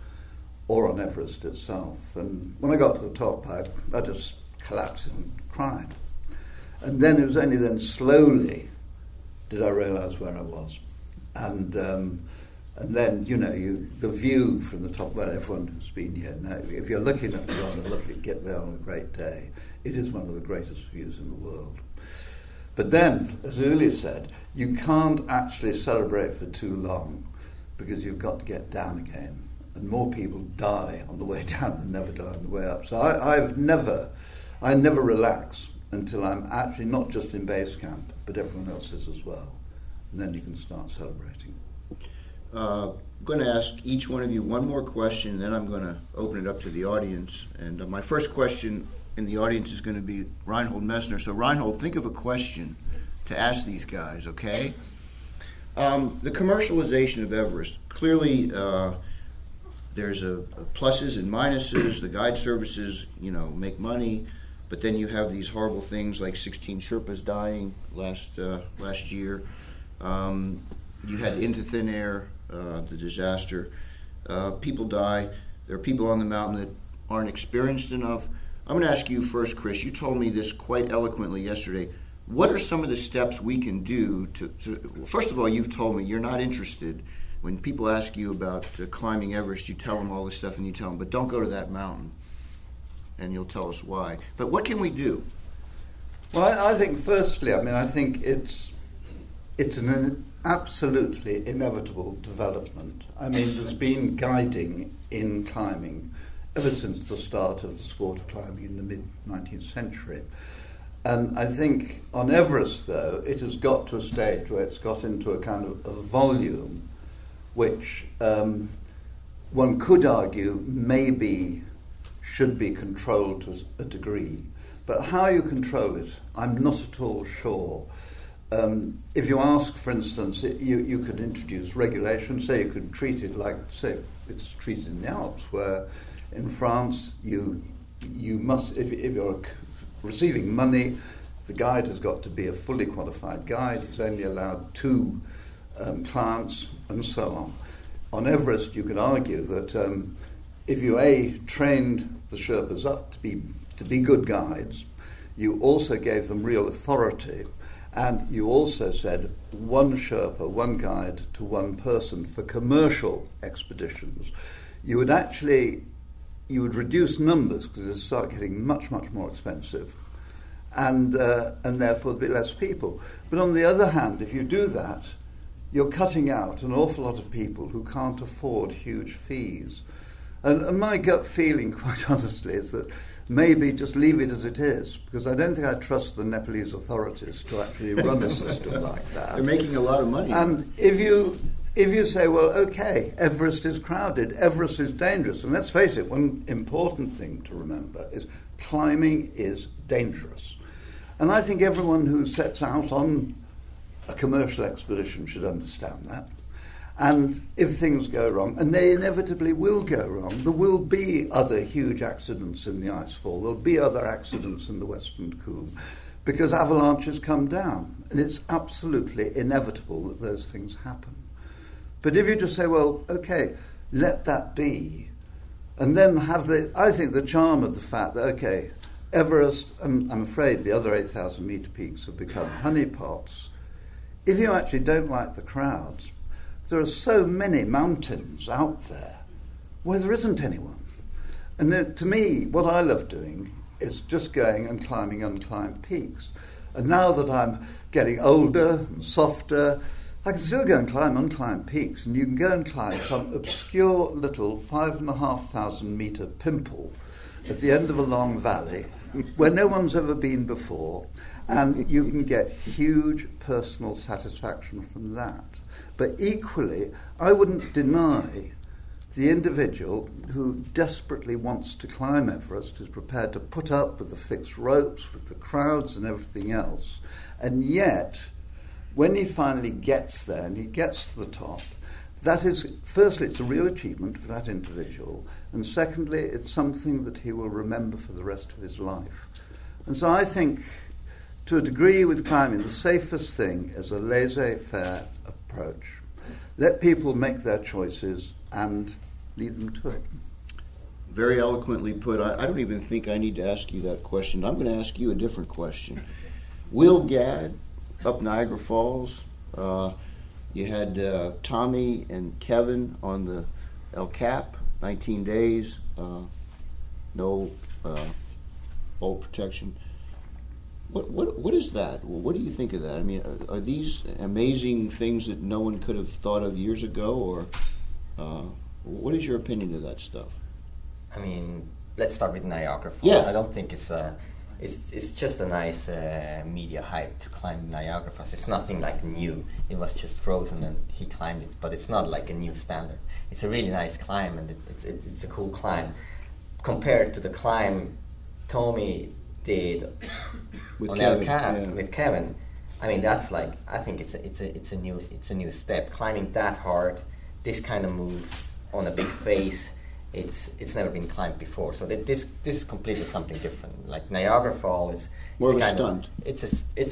or on Everest itself. And when I got to the top, I just collapsed and cried. And then it was only then slowly did I realise where I was. And then, the view from the top, well, everyone who's been here now, if you're lucky enough to go on a lovely get there on a great day, it is one of the greatest views in the world. But then, as Ueli said, you can't actually celebrate for too long because you've got to get down again. And more people die on the way down than never die on the way up. So I never relax until I'm actually not just in base camp, but everyone else is as well. And then you can start celebrating. I'm going to ask each one of you one more question, and then I'm going to open it up to the audience. And my first question in the audience is going to be Reinhold Messner. So Reinhold, think of a question to ask these guys, okay? The commercialization of Everest, clearly there's pluses and minuses. The guide services, make money, but then you have these horrible things like 16 Sherpas dying last year. You had Into Thin Air, the disaster. People die. There are people on the mountain that aren't experienced enough. I'm going to ask you first, Chris. You told me this quite eloquently yesterday. What are some of the steps we can do to first of all, you've told me you're not interested. When people ask you about climbing Everest, you tell them all this stuff and you tell them, but don't go to that mountain. And you'll tell us why. But what can we do? Well, I think firstly, I think it's an absolutely inevitable development. There's been guiding in climbing ever since the start of the sport of climbing in the mid-19th century. And I think on Everest, though, it has got to a stage where it's got into a kind of a volume which one could argue maybe should be controlled to a degree. But how you control it, I'm not at all sure. If you ask, for instance, you could introduce regulations, say you could treat it like, say, it's treated in the Alps, where in France you must, if you're receiving money, the guide has got to be a fully qualified guide. He's only allowed 2 clients, and so on. On Everest, you could argue that if you trained the Sherpas up to be good guides, you also gave them real authority, and you also said 1 Sherpa, 1 guide to 1 person for commercial expeditions. You would reduce numbers because it would start getting much, much more expensive, and therefore there'd be less people. But on the other hand, if you do that, you're cutting out an awful lot of people who can't afford huge fees. And my gut feeling, quite honestly, is that maybe just leave it as it is, because I don't think I trust the Nepalese authorities to actually run a system like that. They're making a lot of money. And if you say, well, okay, Everest is crowded, Everest is dangerous, and let's face it, one important thing to remember is climbing is dangerous. And I think everyone who sets out on a commercial expedition should understand that. And if things go wrong, and they inevitably will go wrong, there will be other huge accidents in the icefall, there'll be other accidents in the Western Cwm, because avalanches come down, and it's absolutely inevitable that those things happen. But if you just say, well, okay, let that be, and then have I think the charm of the fact that, okay, Everest, and I'm afraid the other 8,000 metre peaks have become honeypots. If you actually don't like the crowds, there are so many mountains out there where there isn't anyone. And to me, what I love doing is just going and climbing unclimbed peaks. And now that I'm getting older and softer, I can still go and climb unclimbed peaks, and you can go and climb some obscure little 5,500 metre pimple at the end of a long valley where no one's ever been before, and you can get huge personal satisfaction from that. But equally, I wouldn't deny the individual who desperately wants to climb Everest, is prepared to put up with the fixed ropes, with the crowds and everything else, and yet, when he finally gets there and he gets to the top, that is, firstly, it's a real achievement for that individual, and secondly, it's something that he will remember for the rest of his life. And so I think, to a degree with climbing, the safest thing is a laissez-faire approach. Let people make their choices and lead them to it. Very eloquently put. I don't even think I need to ask you that question. I'm going to ask you a different question. Will Gadd, up Niagara Falls, you had Tommy and Kevin on the El Cap, 19 days, no bolt protection. What is that? What do you think of that? I mean, are these amazing things that no one could have thought of years ago, or what is your opinion of that stuff? I mean, let's start with Niagara Falls. Yeah. I don't think it's just a nice media hype to climb Niagara Falls. It's nothing like new. It was just frozen and he climbed it, but it's not like a new standard. It's a really nice climb, and it's a cool climb compared to the climb Tommy did With on Kevin, El Cap yeah. with Kevin. I mean, that's like, I think it's a new step. Climbing that hard, this kind of moves on a big face. It's never been climbed before, so this is completely something different. Like Niagara Falls is more of a stunt. It's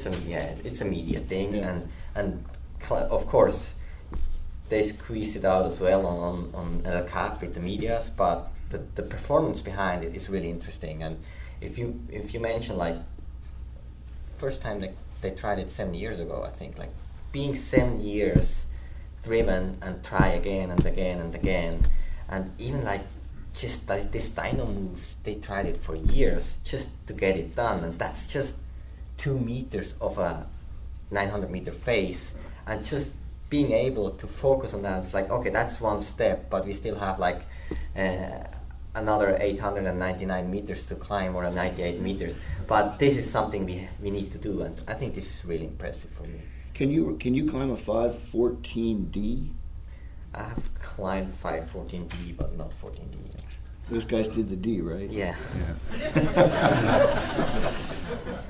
a media thing, yeah. and of course they squeeze it out as well on El Cap with the medias, but the performance behind it is really interesting. And if you mention, like, first time they tried it 7 years ago, I think, like being 7 years driven and try again and again and again. And even like just like this dyno moves, they tried it for years just to get it done, and that's just 2 meters of a 900 meter face, and just being able to focus on that. It's like, okay, that's one step, but we still have like another 899 meters to climb, or 98 meters. But this is something we need to do, and I think this is really impressive for me. Can you climb a 514D? I have climbed 514D, but not 14D. Those guys did the D, right? Yeah.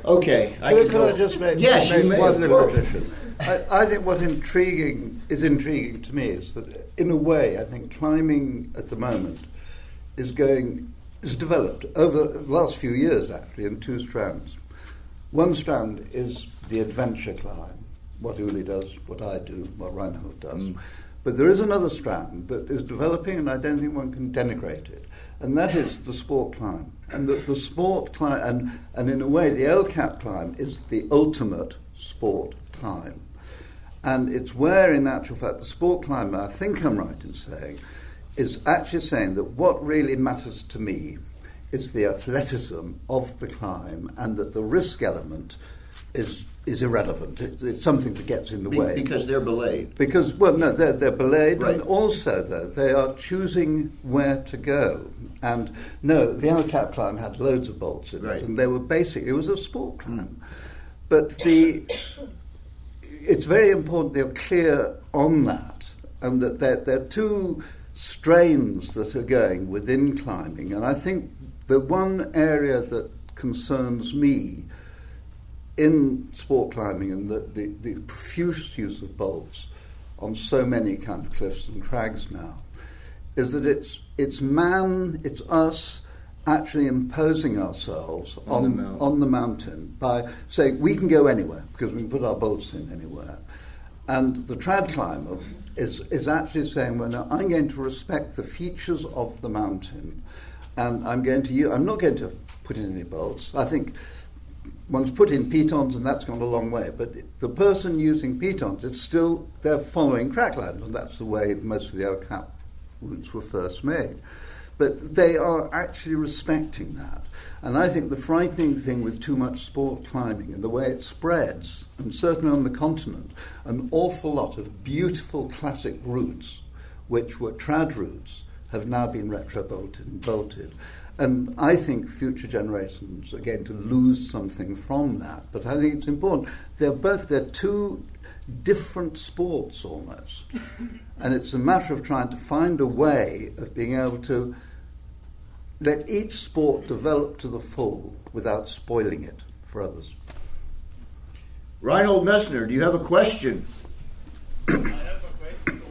Okay. Could I just make one little addition? I think what is intriguing to me is that, in a way, I think climbing at the moment is developed over the last few years, actually, in 2 strands. One strand is the adventure climb, what Ueli does, what I do, what Reinhold does. But there is another strand that is developing, and I don't think one can denigrate it, and that is the sport climb. And the sport climb, and in a way, the El Cap climb is the ultimate sport climb. And it's where, in actual fact, the sport climber, I think I'm right in saying, is actually saying that what really matters to me is the athleticism of the climb, and that the risk element is irrelevant. It's something that gets in the way. Because they're belayed. Because, well, no, they're belayed, right. And also, though, they are choosing where to go. And, no, the El Cap climb had loads of bolts in right. it, and they were it was a sport climb. But it's very important they're clear on that, and that there are 2 strains that are going within climbing. And I think the one area that concerns me in sport climbing, and the profuse use of bolts, on so many kind of cliffs and crags now, is that it's us actually imposing ourselves on the mountain by saying we can go anywhere because we can put our bolts in anywhere. And the trad climber is actually saying, well, no, I'm going to respect the features of the mountain, and I'm not going to put in any bolts. I think one's put in pitons, and that's gone a long way. But the person using pitons, they're following crack lines, and that's the way most of the El Cap routes were first made. But they are actually respecting that. And I think the frightening thing with too much sport climbing and the way it spreads, and certainly on the continent, an awful lot of beautiful classic routes, which were trad routes, have now been retro-bolted and bolted. And I think future generations are going to lose something from that. But I think it's important. They're two different sports almost. And it's a matter of trying to find a way of being able to let each sport develop to the full without spoiling it for others. Reinhold Messner, do you have a question? I have a question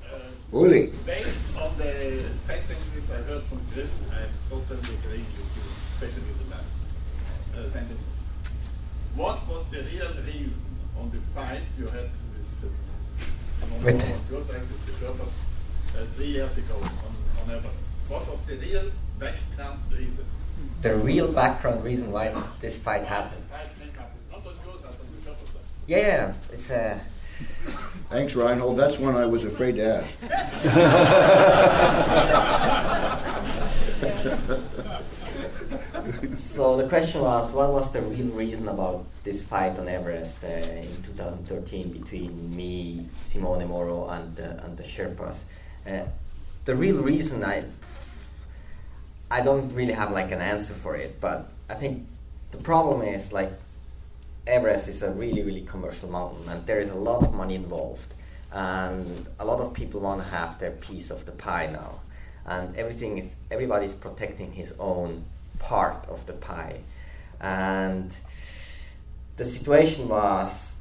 to Ueli. Based on the sentences I heard from Chris, I totally agree with you, especially the last sentence. What was the real reason on the fight you had with the Sherpas 3 years ago on Everest? What was the real background reason? The real background reason why this fight happened? Yeah, it's a... Thanks, Reinhold. That's one I was afraid to ask. So the question was, what was the real reason about this fight on Everest in 2013 between me, Simone Moro, and the Sherpas? The real reason, I don't really have like an answer for it, but I think the problem is like Everest is a really, really commercial mountain, and there is a lot of money involved, and a lot of people want to have their piece of the pie now, and everybody's protecting his own part of the pie. And the situation was,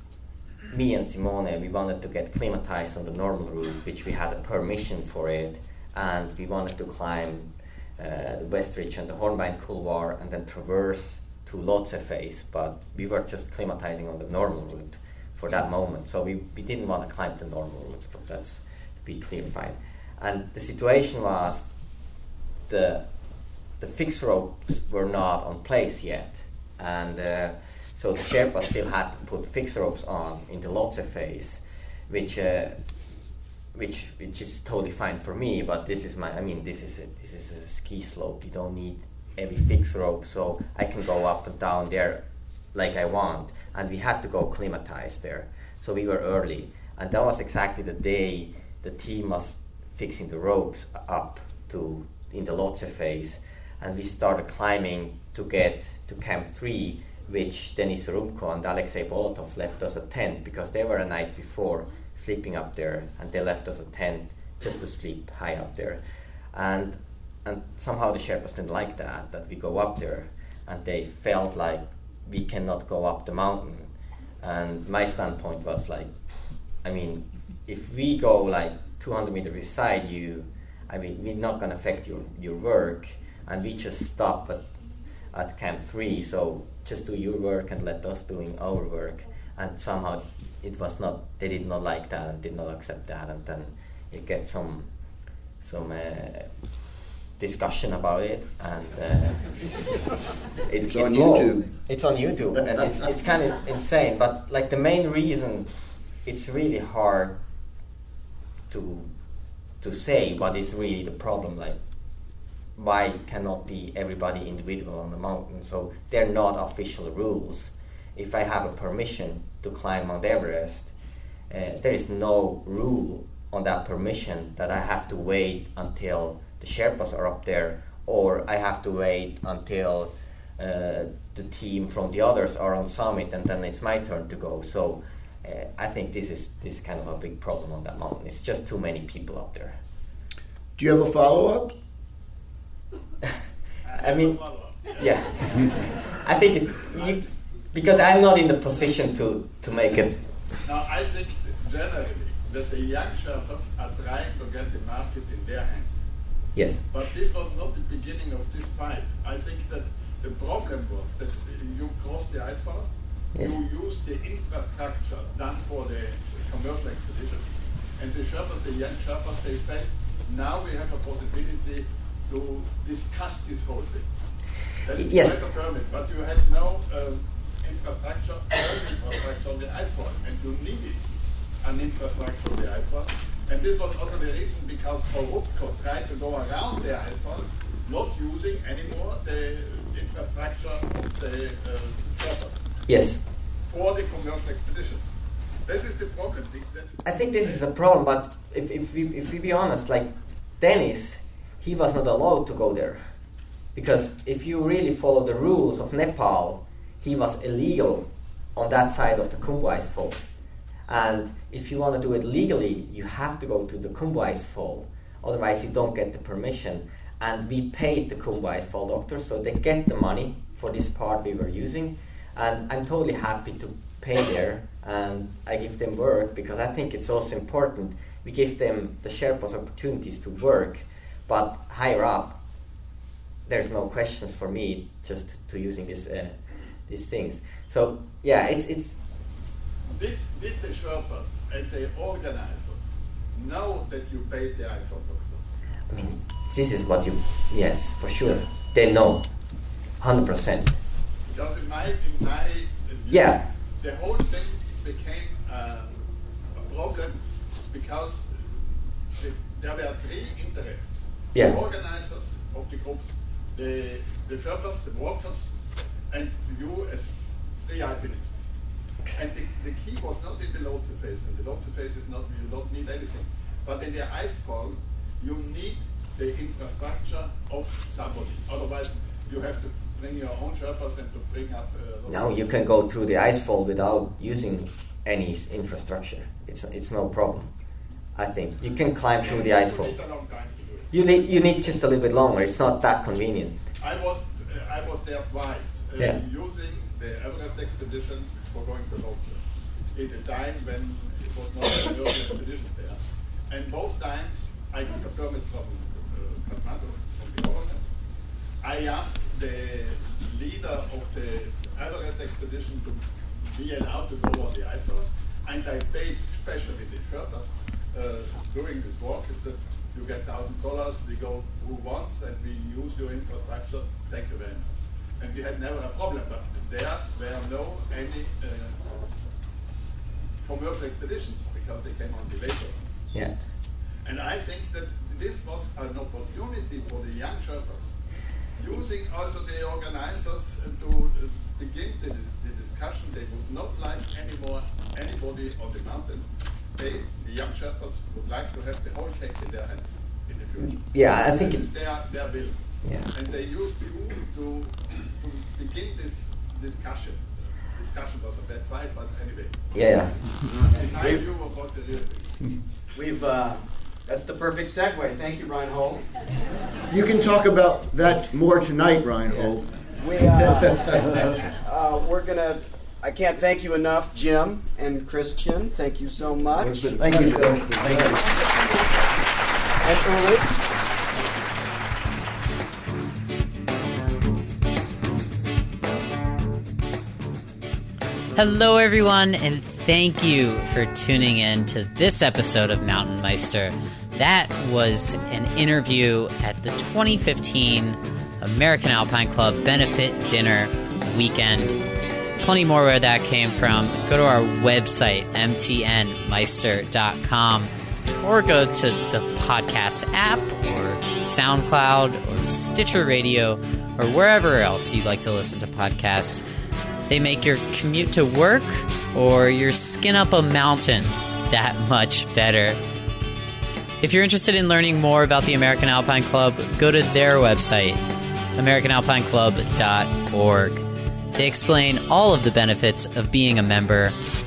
me and Simone, we wanted to get climatized on the normal route, which we had a permission for it, and we wanted to climb the West Ridge and the Hornbein Couloir and then traverse to Lhotse Face, but we were just climatizing on the normal route for that moment, so we didn't want to climb the normal route. That's to be clarified. And the situation was the fixed ropes were not on place yet, and so the Sherpa still had to put fixed ropes on in the Lhotse Face, which is totally fine for me. But this is a ski slope. You don't need every fixed rope, so I can go up and down there like I want. And we had to go climatize there, so we were early. And that was exactly the day the team was fixing the ropes up in the Lhotse Face. And we started climbing to get to Camp 3, which Denis Rumko and Alexei Bolotov left us a tent because they were a night before sleeping up there, and they left us a tent just to sleep high up there. And somehow the Sherpas didn't like that we go up there, and they felt like we cannot go up the mountain. And my standpoint was like, I mean, if we go like 200 meters beside you, I mean, we're not going to affect your work, and we just stop at Camp 3, so just do your work and let us doing our work. And somehow they did not like that and did not accept that, and then it gets some discussion about it, and it's on YouTube. It's on YouTube, and it's kind of insane. But like the main reason, it's really hard to say what is really the problem. Like, why cannot be everybody individual on the mountain? So they're not official rules. If I have a permission to climb Mount Everest, there is no rule on that permission that I have to wait until the Sherpas are up there, or I have to wait until the team from the others are on summit, and then it's my turn to go. So I think this is kind of a big problem on that mountain. It's just too many people up there. Do you have a follow-up? I mean, yeah. I think because I'm not in the position to make it. Now, I think generally that the young Sherpas are trying to get the market in their hands. Yes. But this was not the beginning of this fight. I think that the problem was that you crossed the icefall, yes. You used the infrastructure done for the commercial expedition, and the Sherpas, the young Sherpas, they felt now we have a possibility to discuss this whole thing. That is yes. a permit, but you had no infrastructure on the icefall, and you needed an infrastructure on the icefall. And this was also the reason because Orutko tried to go around the icefall, not using anymore the infrastructure of the Sherpas. Yes. For the commercial expedition. This is the problem. I think this is a problem, but if we be honest, like Dennis, he was not allowed to go there. Because if you really follow the rules of Nepal, he was illegal on that side of the Khumbu Icefall. And if you want to do it legally, you have to go to the Khumbu Icefall. Otherwise, you don't get the permission. And we paid the Khumbu Icefall doctors, so they get the money for this part we were using. And I'm totally happy to pay there, and I give them work, because I think it's also important. We give them, the Sherpas, opportunities to work, but higher up, there's no questions for me just to using these things. So yeah, it's. Did the Sherpas and the organizers know that you paid the icefall doctors? I mean, this is what you. Yes, for sure, they know, 100%. Because in my view, yeah, the whole thing became a problem because there were three interests. Yeah. The organizers of the groups, the Sherpas, the workers, and you as free alpinists. And the key was not in the Lhotse phase, and the Lhotse phase is not, you don't need anything. But in the icefall, you need the infrastructure of somebody. Otherwise, you have to bring your own Sherpas and to bring up... no, you can go through the icefall without using any infrastructure. It's no problem, I think. You can climb through the icefall. You need just a little bit longer. It's not that convenient. I was there twice, using the Everest expedition for going to Lhotse. At the time when it was not an early expedition there. And both times I got a permit from Kathmandu, from the government. I asked the leader of the Everest expedition to be allowed to go on the icefall, and I paid especially the Sherpas doing this walk. It said, you get $1,000, we go through once and we use your infrastructure, thank you very much. And we had never a problem, but there were no any commercial expeditions because they came on the later. Yeah. And I think that this was an opportunity for the young Sherpas, using also the organizers to begin the discussion. They would not like anybody on the mountain. The young Sherpas, would like to have the whole cake in their hand in the future. Yeah, I think it's their bill. Yeah. And they used you to begin this discussion. Discussion was a bad fight, but anyway. Yeah. In my view, of course, the real thing. We've that's the perfect segue. Thank you, Reinhold. You can talk about that more tonight, Reinhold. We're gonna. I can't thank you enough, Jim and Christian. Thank you so much. Thank you, Phil. Thank you. And Ueli. Hello, everyone, and thank you for tuning in to this episode of MTNmeister. That was an interview at the 2015 American Alpine Club Benefit Dinner Weekend. Plenty more where that came from. Go to our website, MTNmeister.com, or go to the podcast app, or SoundCloud, or Stitcher Radio, or wherever else you'd like to listen to podcasts. They make your commute to work or your skin up a mountain that much better. If you're interested in learning more about the American Alpine Club, go to their website, AmericanAlpineClub.org. They explain all of the benefits of being a member